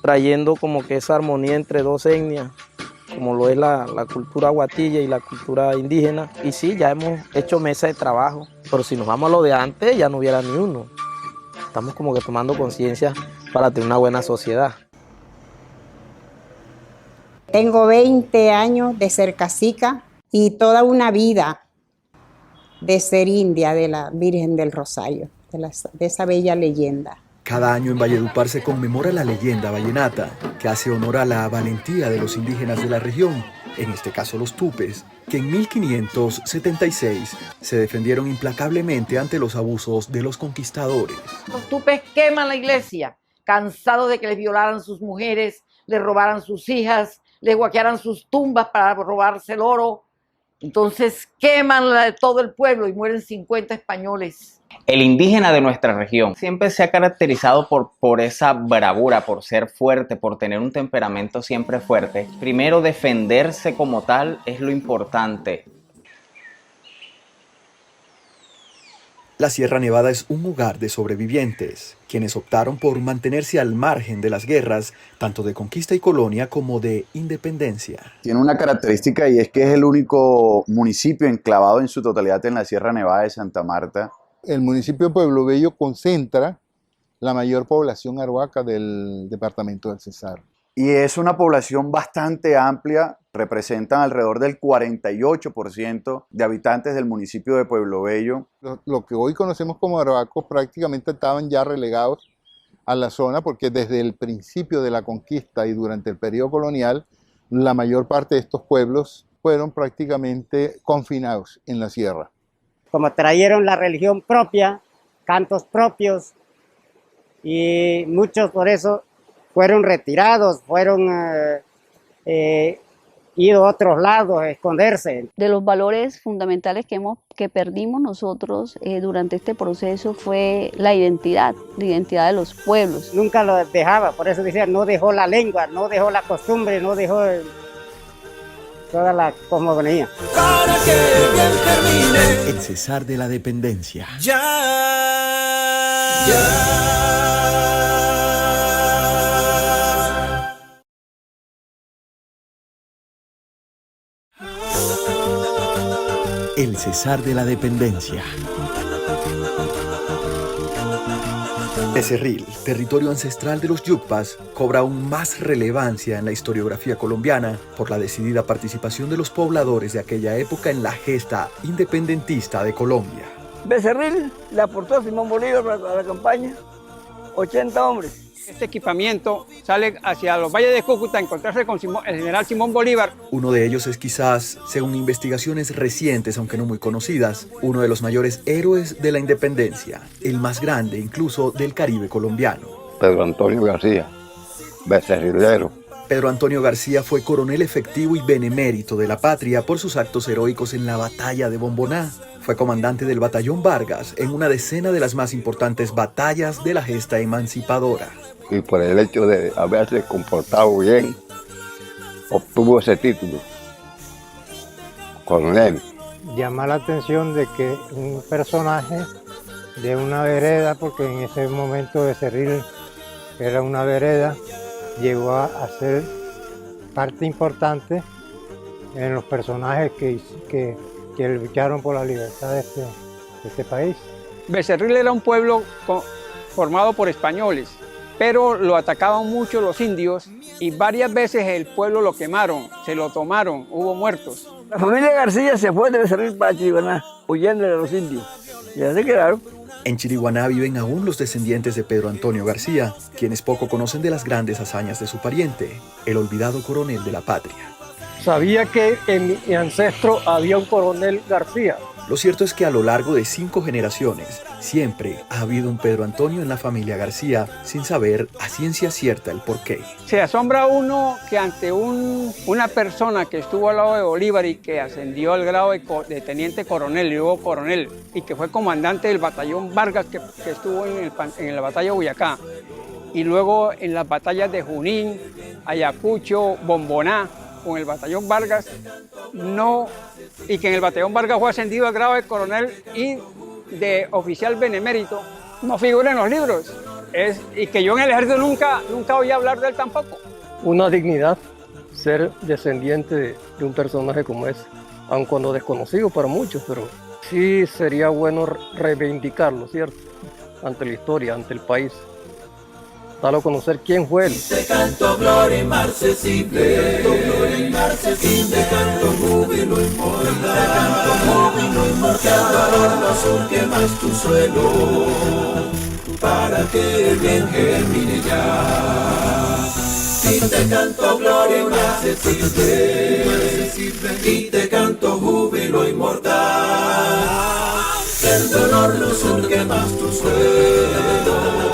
trayendo como que esa armonía entre dos etnias, como lo es la cultura guatilla y la cultura indígena. Y sí, ya hemos hecho mesa de trabajo, pero si nos vamos a lo de antes, ya no hubiera ni uno. Estamos como que tomando conciencia para tener una buena sociedad. Tengo 20 años de ser cacica y toda una vida de ser india de la Virgen del Rosario, de esa bella leyenda. Cada año en Valledupar se conmemora la leyenda vallenata, que hace honor a la valentía de los indígenas de la región, en este caso los tupes, que en 1576 se defendieron implacablemente ante los abusos de los conquistadores. Los tupes queman la iglesia, cansados de que les violaran sus mujeres, les robaran sus hijas, les guaquearan sus tumbas para robarse el oro. Entonces queman todo el pueblo y mueren 50 españoles. El indígena de nuestra región siempre se ha caracterizado por esa bravura, por ser fuerte, por tener un temperamento siempre fuerte. Primero, defenderse como tal es lo importante. La Sierra Nevada es un hogar de sobrevivientes, quienes optaron por mantenerse al margen de las guerras, tanto de conquista y colonia como de independencia. Tiene una característica y es que es el único municipio enclavado en su totalidad en la Sierra Nevada de Santa Marta. El municipio de Pueblo Bello concentra la mayor población arhuaca del departamento del Cesar. Y es una población bastante amplia, representan alrededor del 48% de habitantes del municipio de Pueblo Bello. Lo que hoy conocemos como arhuacos prácticamente estaban ya relegados a la zona porque desde el principio de la conquista y durante el periodo colonial, la mayor parte de estos pueblos fueron prácticamente confinados en la sierra. Como trajeron la religión propia, cantos propios, y muchos por eso fueron retirados, fueron ido a otros lados a esconderse. De los valores fundamentales que perdimos nosotros durante este proceso fue la identidad de los pueblos. Nunca lo dejaba, por eso decía, no dejó la lengua, no dejó la costumbre, no dejó toda la cosmogonía. El Cesar de la Dependencia. El Cesar de la Dependencia. Becerril, territorio ancestral de los Yucpas, cobra aún más relevancia en la historiografía colombiana por la decidida participación de los pobladores de aquella época en la gesta independentista de Colombia. Becerril le aportó a Simón Bolívar para la campaña 80 hombres. Este equipamiento sale hacia los valles de Cúcuta a encontrarse con el general Simón Bolívar. Uno de ellos es quizás, según investigaciones recientes, aunque no muy conocidas, uno de los mayores héroes de la independencia, el más grande incluso del Caribe colombiano. Pedro Antonio García, becerrilero. Pedro Antonio García fue coronel efectivo y benemérito de la patria por sus actos heroicos en la batalla de Bomboná. Fue comandante del batallón Vargas en una decena de las más importantes batallas de la gesta emancipadora. Y por el hecho de haberse comportado bien, obtuvo ese título, coronel. Llama la atención de que un personaje de una vereda, porque en ese momento Becerril era una vereda, llegó a ser parte importante en los personajes que lucharon por la libertad de este país. Becerril era un pueblo formado por españoles, pero lo atacaban mucho los indios y varias veces el pueblo lo quemaron, se lo tomaron, hubo muertos. La familia García se fue de Becerril para Chiriguaná, huyendo de los indios, y así quedaron. En Chiriguaná viven aún los descendientes de Pedro Antonio García, quienes poco conocen de las grandes hazañas de su pariente, el olvidado coronel de la patria. Sabía que en mi ancestro había un coronel García. Lo cierto es que a lo largo de 5 generaciones siempre ha habido un Pedro Antonio en la familia García sin saber a ciencia cierta el porqué. Se asombra uno que ante una persona que estuvo al lado de Bolívar y que ascendió al grado de teniente coronel y luego coronel y que fue comandante del batallón Vargas que estuvo en la batalla de Boyacá y luego en las batallas de Junín, Ayacucho, Bomboná, con el batallón Vargas, y que en el batallón Vargas fue ascendido al grado de coronel y de oficial benemérito, no figura en los libros. Y que yo en el ejército nunca oí hablar de él tampoco. Una dignidad ser descendiente de un personaje como ese, aun cuando desconocido para muchos, pero sí sería bueno reivindicarlo, ¿cierto? Ante la historia, ante el país. Dalo a conocer quién fue él. Te canto gloria inmarcesible, te canto gloria inmarcesible, te canto júbilo inmortal, te canto júbilo inmortal, valor azul que más tu suelo, para que el bien germine ya. Y te canto gloria inmarcesible, y te canto júbilo inmortal, el dolor no surge más tu suelo,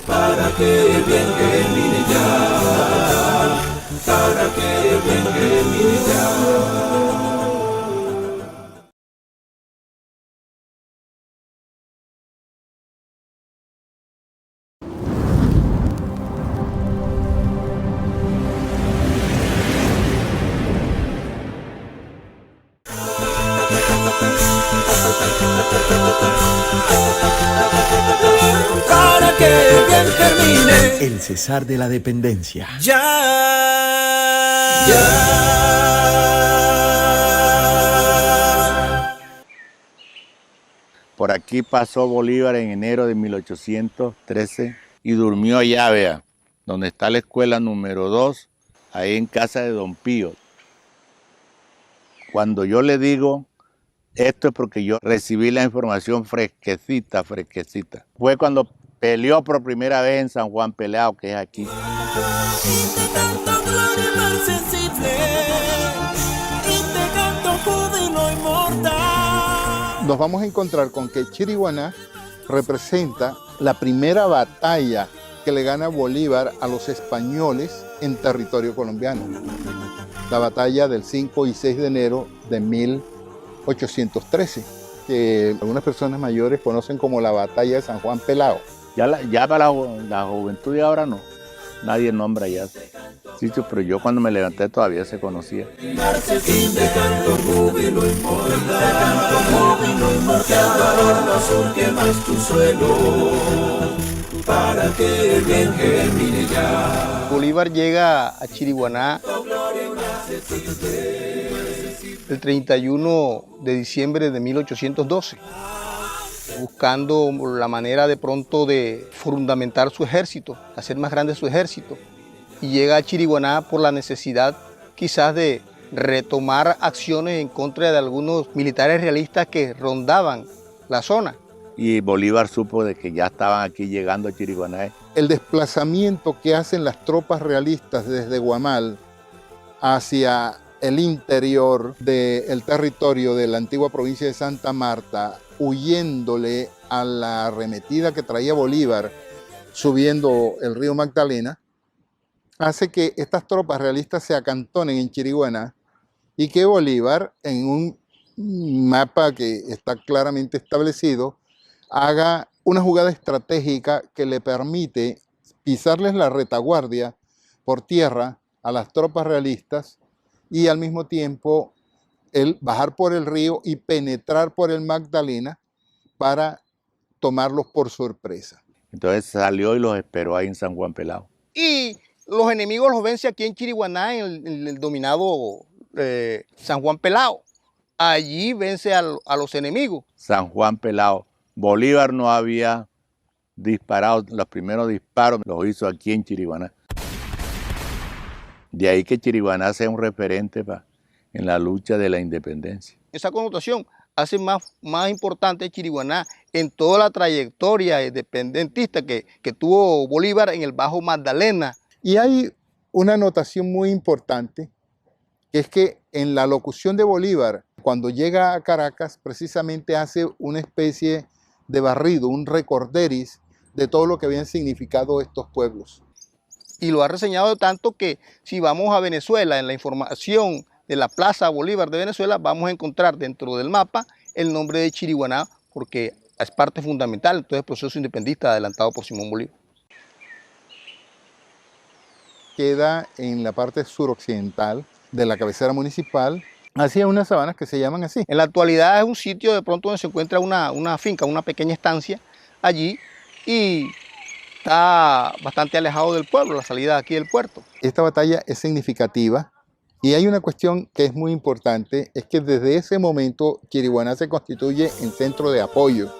para que el bien germine ya, para que el bien germine ya. Para que el bien termine. El cesar de la dependencia. Por aquí pasó Bolívar en enero de 1813 y durmió allá, vea, donde está la escuela número 2, ahí en casa de Don Pío. Cuando yo le digo esto es porque yo recibí la información fresquecita. Fue cuando peleó por primera vez en San Juan Pelao, que es aquí. Nos vamos a encontrar con que Chiriguaná representa la primera batalla que le gana Bolívar a los españoles en territorio colombiano. La batalla del 5 y 6 de enero de 1813, que algunas personas mayores conocen como la batalla de San Juan Pelao. Ya para la juventud de ahora no, nadie nombra ya sitio, pero yo cuando me levanté todavía se conocía. Bolívar llega a Chiriguaná el 31 de diciembre de 1812, buscando la manera de pronto de fundamentar su ejército, hacer más grande su ejército. Y llega a Chiriguaná por la necesidad quizás de retomar acciones en contra de algunos militares realistas que rondaban la zona. Y Bolívar supo de que ya estaban aquí llegando a Chiriguaná. El desplazamiento que hacen las tropas realistas desde Guamal hacia el interior del territorio de la antigua provincia de Santa Marta, huyéndole a la arremetida que traía Bolívar subiendo el río Magdalena, hace que estas tropas realistas se acantonen en Chiriguaná y que Bolívar, en un mapa que está claramente establecido, haga una jugada estratégica que le permite pisarles la retaguardia por tierra a las tropas realistas y al mismo tiempo el bajar por el río y penetrar por el Magdalena para tomarlos por sorpresa. Entonces salió y los esperó ahí en San Juan Pelao. Y los enemigos los vence aquí en Chiriguaná, en el dominado San Juan Pelao. Allí vence a los enemigos. San Juan Pelao. Bolívar no había disparado, los primeros disparos los hizo aquí en Chiriguaná. De ahí que Chiriguaná sea un referente en la lucha de la independencia. Esa connotación hace más importante Chiriguaná en toda la trayectoria independentista que tuvo Bolívar en el Bajo Magdalena. Y hay una anotación muy importante, que es que en la locución de Bolívar, cuando llega a Caracas, precisamente hace una especie de barrido, un recorderis de todo lo que habían significado estos pueblos. Y lo ha reseñado tanto que si vamos a Venezuela, en la información de la Plaza Bolívar de Venezuela, vamos a encontrar dentro del mapa el nombre de Chiriguaná, porque es parte fundamental en todo el proceso independentista adelantado por Simón Bolívar. Queda en la parte suroccidental de la cabecera municipal, hacia unas sabanas que se llaman así. En la actualidad es un sitio de pronto donde se encuentra una finca, una pequeña estancia allí, y está bastante alejado del pueblo, la salida aquí del puerto. Esta batalla es significativa y hay una cuestión que es muy importante, es que desde ese momento Chiriguaná se constituye en centro de apoyo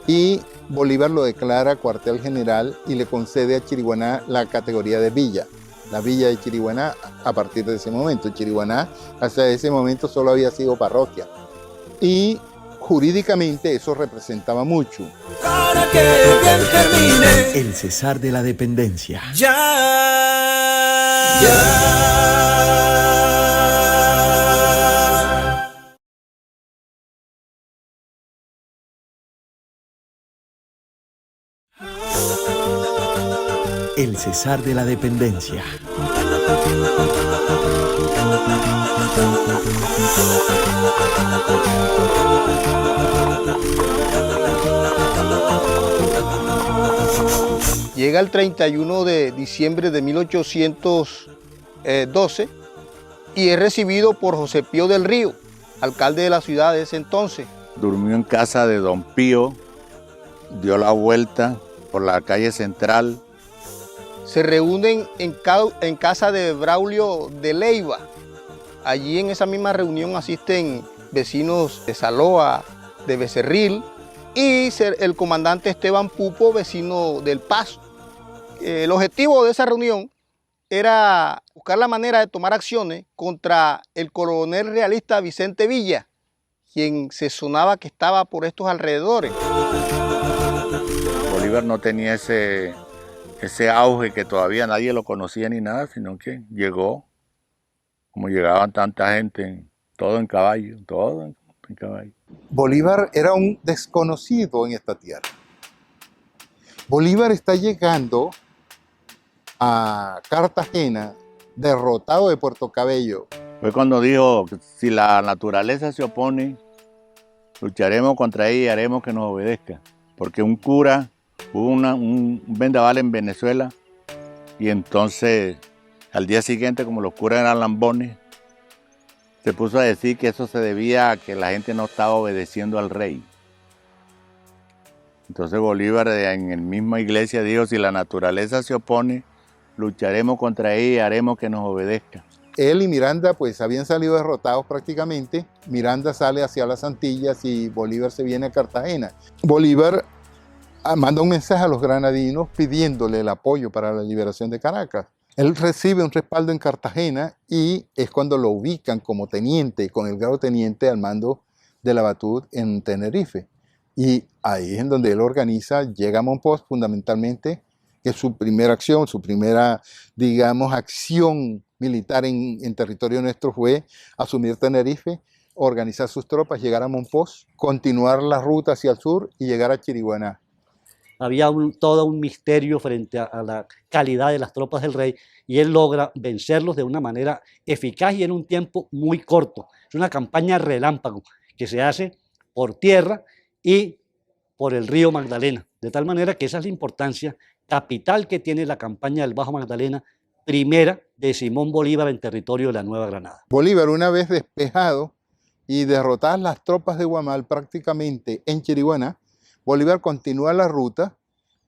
y Bolívar lo declara cuartel general y le concede a Chiriguaná la categoría de villa. La villa de Chiriguaná a partir de ese momento. Chiriguaná hasta ese momento solo había sido parroquia. Y jurídicamente eso representaba mucho. Para que bien termine. El cesar de la dependencia. El cesar de la dependencia. Llega el 31 de diciembre de 1812 y es recibido por José Pío del Río, alcalde de la ciudad de ese entonces. durmió en casa de Don Pío, dio la vuelta por la calle central. Se reúnen en casa de Braulio de Leiva. Allí en esa misma reunión asisten vecinos de Saloa, de Becerril y el comandante Esteban Pupo, vecino del Paso. El objetivo de esa reunión era buscar la manera de tomar acciones contra el coronel realista Vicente Villa, quien se sonaba que estaba por estos alrededores. Bolívar no tenía ese auge, que todavía nadie lo conocía ni nada, sino que llegó, como llegaban tanta gente, todo en caballo, todo en caballo. Bolívar era un desconocido en esta tierra. Bolívar está llegando a Cartagena derrotado de Puerto Cabello. Fue cuando dijo, si la naturaleza se opone, lucharemos contra ella y haremos que nos obedezca. Porque un cura, hubo un vendaval en Venezuela y entonces al día siguiente, como los curas eran lambones, se puso a decir que eso se debía a que la gente no estaba obedeciendo al rey. Entonces Bolívar en la misma iglesia dijo, si la naturaleza se opone, lucharemos contra ella y haremos que nos obedezca. Él y Miranda pues habían salido derrotados prácticamente. Miranda sale hacia las Antillas y Bolívar se viene a Cartagena. Bolívar manda un mensaje a los granadinos pidiéndole el apoyo para la liberación de Caracas. Él recibe un respaldo en Cartagena y es cuando lo ubican como teniente, con el grado de teniente al mando de la Batude en Tenerife. Y ahí es en donde él organiza, llega a Mompox fundamentalmente, que es su primera acción, su primera, digamos, acción militar en territorio nuestro fue asumir Tenerife, organizar sus tropas, llegar a Mompox, continuar la ruta hacia el sur y llegar a Chiriguaná. Había todo un misterio frente a la calidad de las tropas del rey y él logra vencerlos de una manera eficaz y en un tiempo muy corto. Es una campaña relámpago que se hace por tierra y por el río Magdalena, de tal manera que esa es la importancia capital que tiene la campaña del Bajo Magdalena, primera de Simón Bolívar en territorio de la Nueva Granada. Bolívar, una vez despejado y derrotadas las tropas de Guamal prácticamente en Chiriguaná, Bolívar continúa la ruta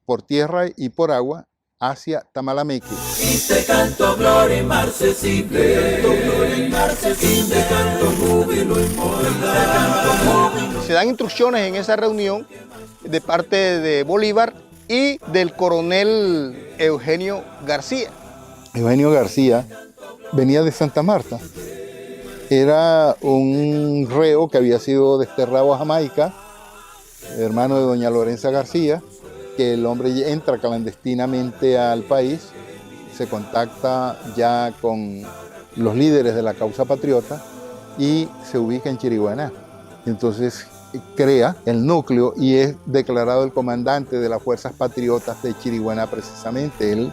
por tierra y por agua hacia Tamalameque. Y te canto gloria y marcesible, y te canto júbilo y morda. Se dan instrucciones en esa reunión de parte de Bolívar y del coronel Eugenio García. Eugenio García venía de Santa Marta. Era un reo que había sido desterrado a Jamaica, hermano de doña Lorenza García, que el hombre entra clandestinamente al país, se contacta ya con los líderes de la causa patriota y se ubica en Chiriguaná. Entonces crea el núcleo y es declarado el comandante de las fuerzas patriotas de Chiriguaná precisamente. Él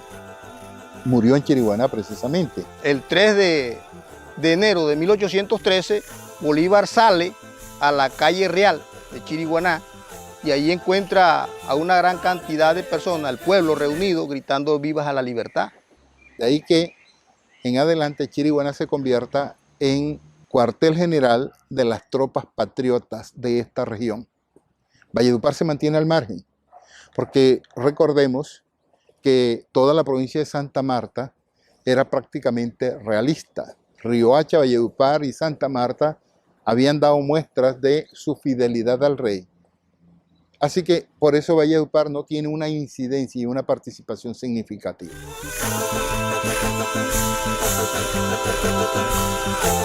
murió en Chiriguaná precisamente. El 3 de enero de 1813, Bolívar sale a la calle Real de Chiriguaná y ahí encuentra a una gran cantidad de personas, el pueblo reunido, gritando vivas a la libertad. De ahí que en adelante Chiriguaná se convierta en cuartel general de las tropas patriotas de esta región. Valledupar se mantiene al margen, porque recordemos que toda la provincia de Santa Marta era prácticamente realista. Riohacha, Valledupar y Santa Marta habían dado muestras de su fidelidad al rey. Así que por eso Valledupar no tiene una incidencia y una participación significativa.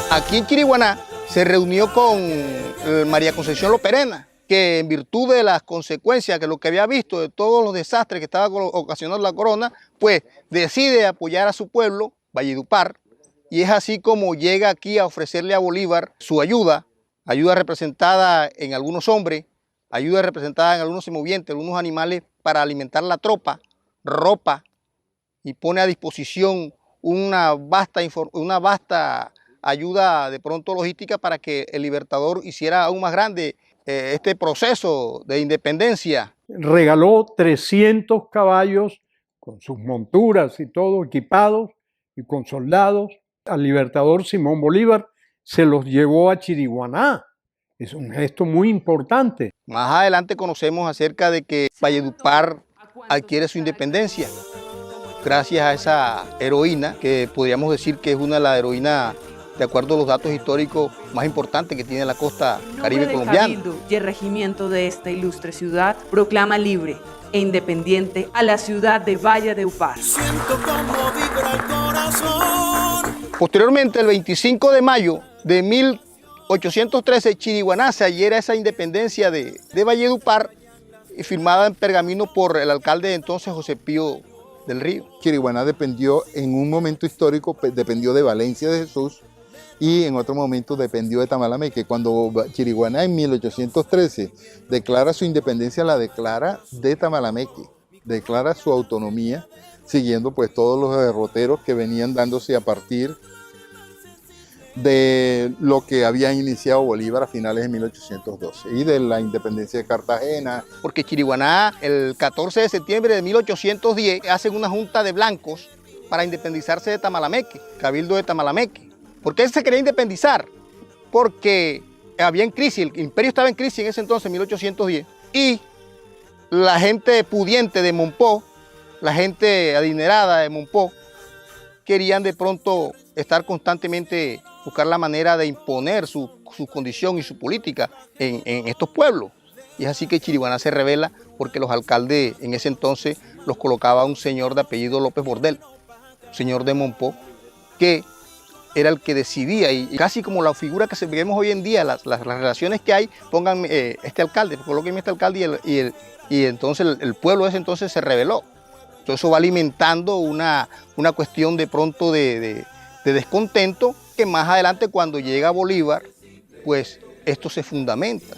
Aquí en Chiriguaná se reunió con María Concepción Loperena, que en virtud de las consecuencias que lo que había visto de todos los desastres que estaba ocasionando la corona, pues decide apoyar a su pueblo, Valledupar, y es así como llega aquí a ofrecerle a Bolívar su ayuda representada en algunos hombres, ayuda representada en algunos semovientes, algunos animales para alimentar la tropa, ropa, y pone a disposición una vasta ayuda de pronto logística para que el Libertador hiciera aún más grande este proceso de independencia. Regaló 300 caballos con sus monturas y todo equipados y con soldados al Libertador Simón Bolívar, se los llevó a Chiriguaná. Es un gesto muy importante. Más adelante conocemos acerca de que Valledupar adquiere su independencia gracias a esa heroína, que podríamos decir que es una de las heroínas, de acuerdo a los datos históricos, más importantes que tiene la costa caribe colombiana. Cabildo y el regimiento de esta ilustre ciudad proclama libre e independiente a la ciudad de Valledupar. Posteriormente, el 25 de mayo de 1813, Chiriguaná se adhiere a esa independencia de Valledupar, firmada en pergamino por el alcalde de entonces, José Pío del Río. Chiriguaná dependió, en un momento histórico, dependió de Valencia de Jesús, y en otro momento dependió de Tamalameque. Cuando Chiriguaná en 1813 declara su independencia, la declara de Tamalameque, declara su autonomía, siguiendo pues todos los derroteros que venían dándose a partir de lo que había iniciado Bolívar a finales de 1812 y de la independencia de Cartagena. Porque Chiriguaná, el 14 de septiembre de 1810, hacen una junta de blancos para independizarse de Tamalameque, Cabildo de Tamalameque. ¿Por qué se quería independizar? Porque había en crisis, el imperio estaba en crisis en ese entonces, en 1810, y la gente pudiente de Monpó, la gente adinerada de Monpó, querían de pronto estar constantemente, buscar la manera de imponer su condición y su política en estos pueblos. Y es así que Chiriguaná se rebela, porque los alcaldes en ese entonces los colocaba un señor de apellido López Bordel, señor de Monpó, que era el que decidía, y casi como la figura que vemos hoy en día, las relaciones que hay, pongan este alcalde, coloquen este alcalde, y entonces el pueblo de ese entonces se rebeló. Entonces eso va alimentando una cuestión de pronto de descontento, que más adelante cuando llega Bolívar, pues esto se fundamenta.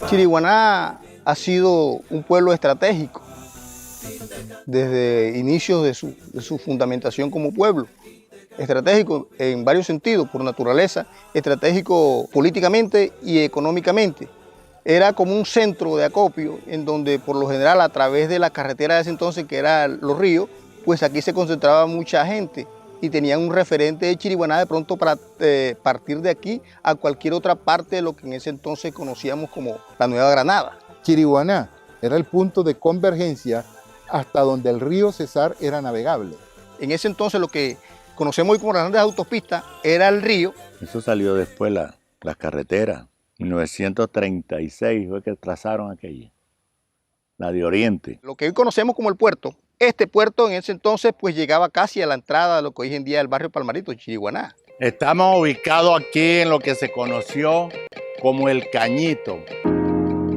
Chiriguaná ha sido un pueblo estratégico desde inicios de su fundamentación como pueblo. Estratégico en varios sentidos, por naturaleza, estratégico políticamente y económicamente. Era como un centro de acopio en donde por lo general a través de la carretera de ese entonces, que eran los ríos, pues aquí se concentraba mucha gente y tenían un referente de Chiriguaná de pronto para partir de aquí a cualquier otra parte de lo que en ese entonces conocíamos como la Nueva Granada. Chiriguaná era el punto de convergencia hasta donde el río Cesar era navegable. En ese entonces lo que conocemos hoy como las grandes autopistas era el río. Eso salió después, las carreteras. En 1936 fue que trazaron aquella, la de Oriente. Lo que hoy conocemos como el puerto, este puerto en ese entonces pues llegaba casi a la entrada de lo que hoy en día es el barrio Palmarito, Chiriguaná. Estamos ubicados aquí en lo que se conoció como el Cañito.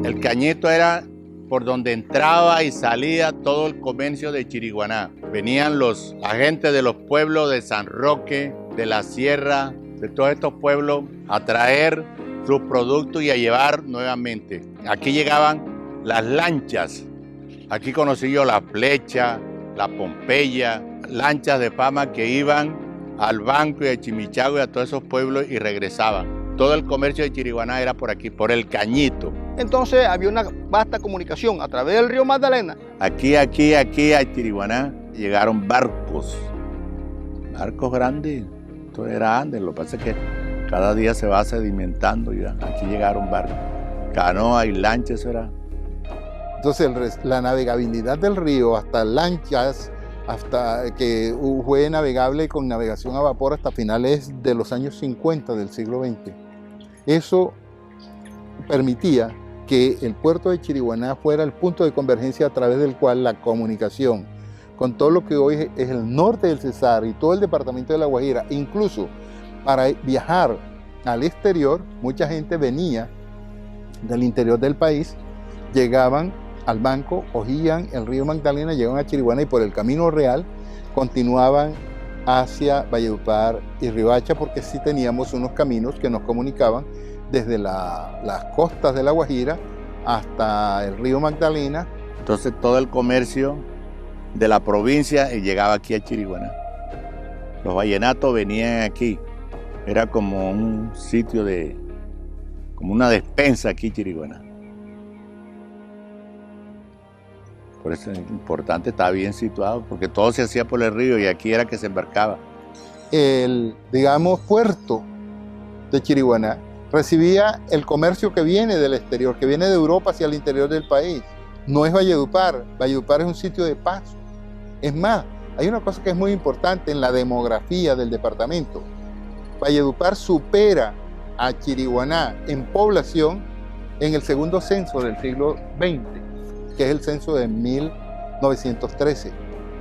El Cañito era por donde entraba y salía todo el comercio de Chiriguaná. Venían la gente de los pueblos de San Roque, de la Sierra, de todos estos pueblos, a traer sus productos y a llevar nuevamente. Aquí llegaban las lanchas. Aquí conocí yo la Flecha, la Pompeya, lanchas de fama que iban al Banco y a Chimichagua y a todos esos pueblos y regresaban. Todo el comercio de Chiriguaná era por aquí, por el Cañito. Entonces había una vasta comunicación a través del río Magdalena. Aquí a Chiriguaná llegaron barcos grandes. Esto era antes, lo que pasa es que cada día se va sedimentando. Ya. Aquí llegaron barcos, canoas y lanchas, eso era. Entonces la navegabilidad del río, hasta lanchas, hasta que fue navegable con navegación a vapor hasta finales de los años 50 del siglo XX. Eso permitía que el puerto de Chiriguaná fuera el punto de convergencia a través del cual la comunicación con todo lo que hoy es el norte del Cesar y todo el departamento de La Guajira, incluso para viajar al exterior, mucha gente venía del interior del país, llegaban al banco, cogían el río Magdalena, llegaban a Chiriguaná y por el Camino Real continuaban hacia Valledupar y Riohacha, porque sí teníamos unos caminos que nos comunicaban desde las costas de La Guajira hasta el río Magdalena. Entonces todo el comercio de la provincia llegaba aquí a Chiriguaná. Los vallenatos venían aquí. Era como un sitio como una despensa aquí en Chiriguaná. Por eso es importante, estaba bien situado, porque todo se hacía por el río y aquí era que se embarcaba. el, digamos, puerto de Chiriguaná recibía el comercio que viene del exterior, que viene de Europa hacia el interior del país. No es Valledupar, Valledupar es un sitio de paso. Es más, hay una cosa que es muy importante en la demografía del departamento. Valledupar supera a Chiriguaná en población en el segundo censo del siglo XX, que es el censo de 1913.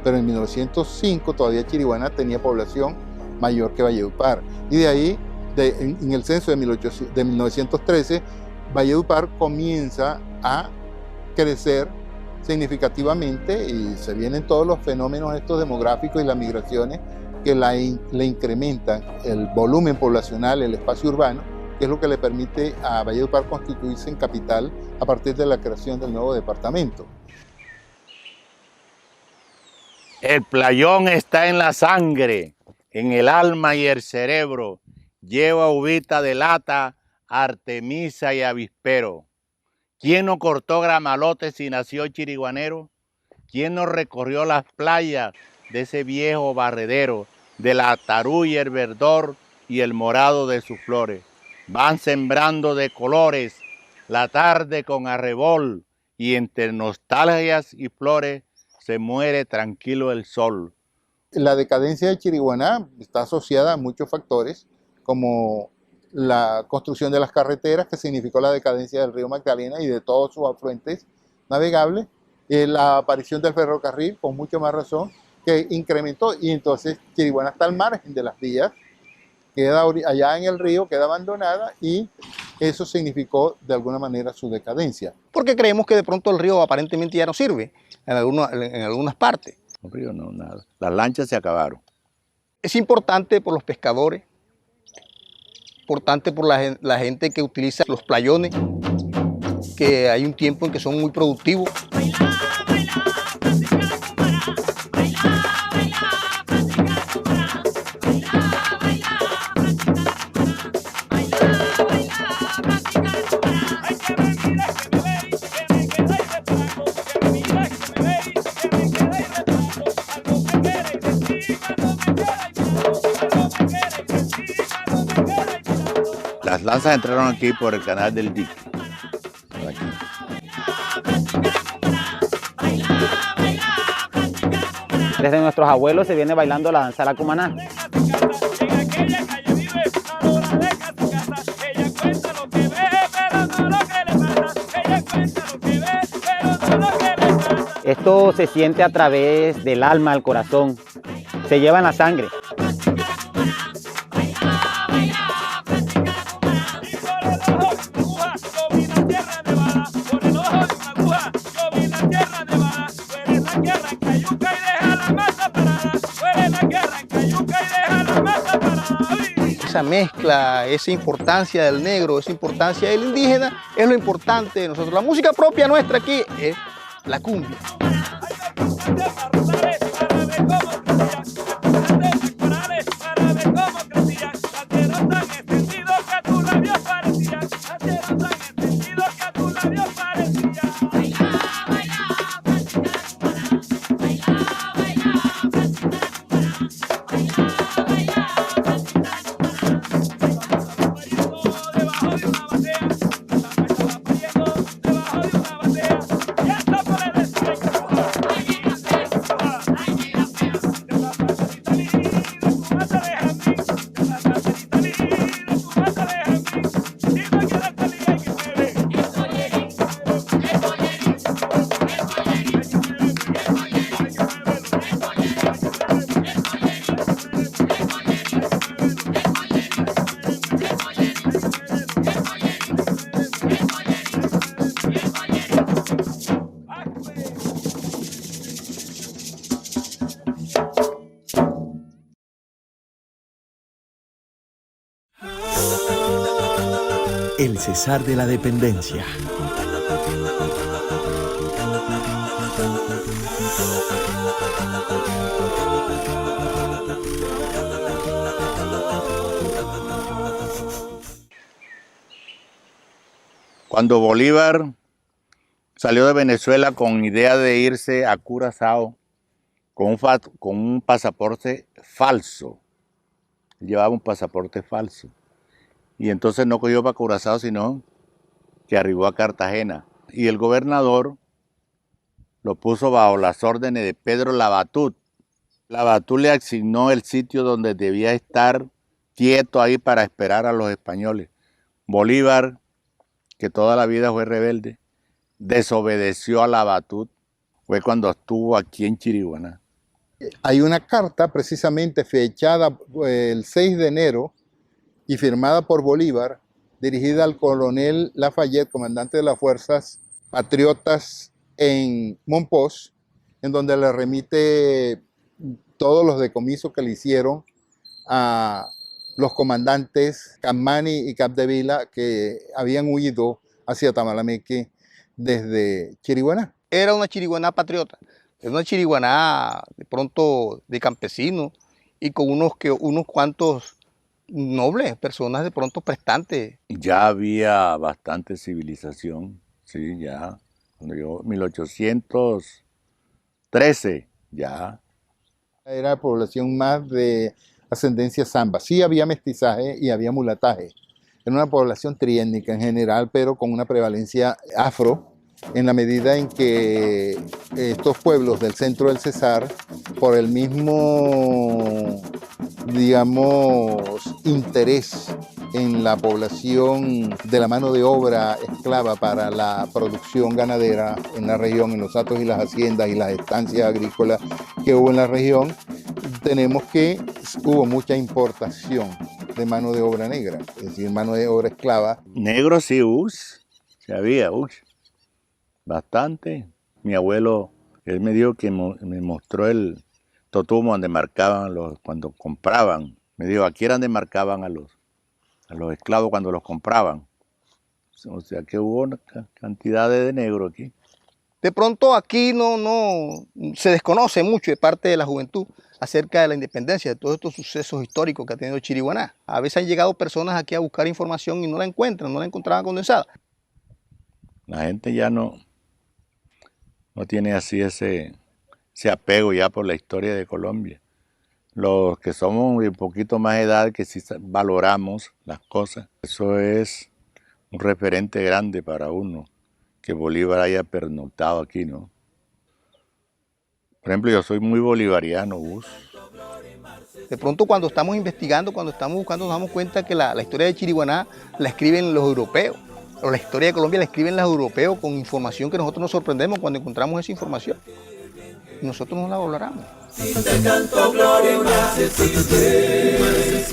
Pero en 1905 todavía Chiriguaná tenía población mayor que Valledupar. Y de ahí, en el censo de 1913, Valledupar comienza a crecer significativamente y se vienen todos los fenómenos estos demográficos y las migraciones que le incrementan el volumen poblacional, el espacio urbano, que es lo que le permite a Valledupar constituirse en capital a partir de la creación del nuevo departamento. El playón está en la sangre, en el alma y el cerebro. Lleva uvita de lata, artemisa y avispero. ¿Quién no cortó gramalotes y nació chiriguanero? ¿Quién no recorrió las playas de ese viejo barredero, de la tarú y el verdor y el morado de sus flores? Van sembrando de colores la tarde con arrebol y entre nostalgias y flores se muere tranquilo el sol. La decadencia de Chiriguaná está asociada a muchos factores, como la construcción de las carreteras, que significó la decadencia del río Magdalena y de todos sus afluentes navegables, la aparición del ferrocarril, con mucha más razón, que incrementó, y entonces Chiriguaná está al margen de las vías, queda allá en el río, queda abandonada, y eso significó de alguna manera su decadencia. Porque creemos que de pronto el río aparentemente ya no sirve en algunas partes. El río no, nada. Las lanchas se acabaron. Es importante por los pescadores, importante por la gente que utiliza los playones, que hay un tiempo en que son muy productivos. Las lanzas entraron aquí por el canal del dique. Desde nuestros abuelos se viene bailando la danza de la cumaná. Esto se siente a través del alma, del corazón, se lleva en la sangre. Esa mezcla, esa importancia del negro, esa importancia del indígena, es lo importante de nosotros. La música propia nuestra aquí es la cumbia. El Cesar de la Dependencia. Cuando Bolívar salió de Venezuela con idea de irse a Curazao con un pasaporte falso, llevaba un pasaporte falso. Y entonces no cogió para Curazao, sino que arribó a Cartagena. Y el gobernador lo puso bajo las órdenes de Pedro Labatut. Labatut le asignó el sitio donde debía estar quieto ahí para esperar a los españoles. Bolívar, que toda la vida fue rebelde, desobedeció a Labatut. Fue cuando estuvo aquí en Chiriguaná. Hay una carta precisamente fechada el 6 de enero y firmada por Bolívar, dirigida al coronel Lafayette, comandante de las fuerzas patriotas en Mompox, en donde le remite todos los decomisos que le hicieron a los comandantes Capmany y Capdevila que habían huido hacia Tamalameque desde Chiriguaná. Era una Chiriguaná patriota, era una Chiriguaná de pronto de campesinos y con unos cuantos nobles, personas de pronto prestantes. Ya había bastante civilización, sí, ya. Cuando llegó 1813, ya. Era población más de ascendencia zamba. Sí había mestizaje y había mulataje. Era una población triétnica en general, pero con una prevalencia afro, en la medida en que estos pueblos del centro del Cesar, por el mismo, digamos, interés en la población de la mano de obra esclava para la producción ganadera en la región, en los hatos y las haciendas y las estancias agrícolas que hubo en la región, tenemos que hubo mucha importación de mano de obra negra, es decir, mano de obra esclava. Negro sí, se había, bastante. Mi abuelo, él me dijo que me mostró el totumo donde marcaban cuando compraban. Me dijo, aquí era donde marcaban a los esclavos cuando los compraban. O sea que hubo una cantidad de negro aquí. De pronto aquí no se desconoce mucho de parte de la juventud acerca de la independencia, de todos estos sucesos históricos que ha tenido Chiriguaná. A veces han llegado personas aquí a buscar información y no la encuentran, no la encontraban condensada. La gente ya no tiene así ese apego ya por la historia de Colombia. Los que somos de un poquito más edad, que sí valoramos las cosas, eso es un referente grande para uno, que Bolívar haya pernoctado aquí, ¿no? Por ejemplo, yo soy muy bolivariano, De pronto cuando estamos investigando, cuando estamos buscando, nos damos cuenta que la historia de Chiriguaná la escriben los europeos. O la historia de Colombia la escriben los europeos con información que nosotros nos sorprendemos cuando encontramos esa información. Y nosotros no la valoramos. Y te canto gloria inaccesible,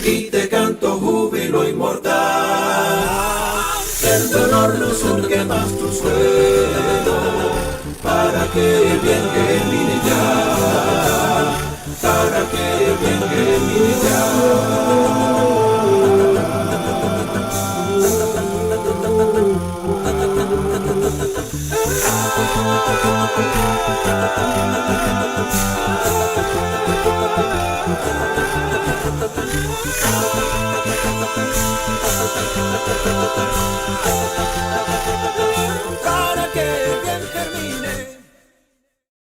y te canto júbilo inmortal. El dolor no surge más tu suelo, para que el bien germine ya, para que el bien germine ya. Thank you.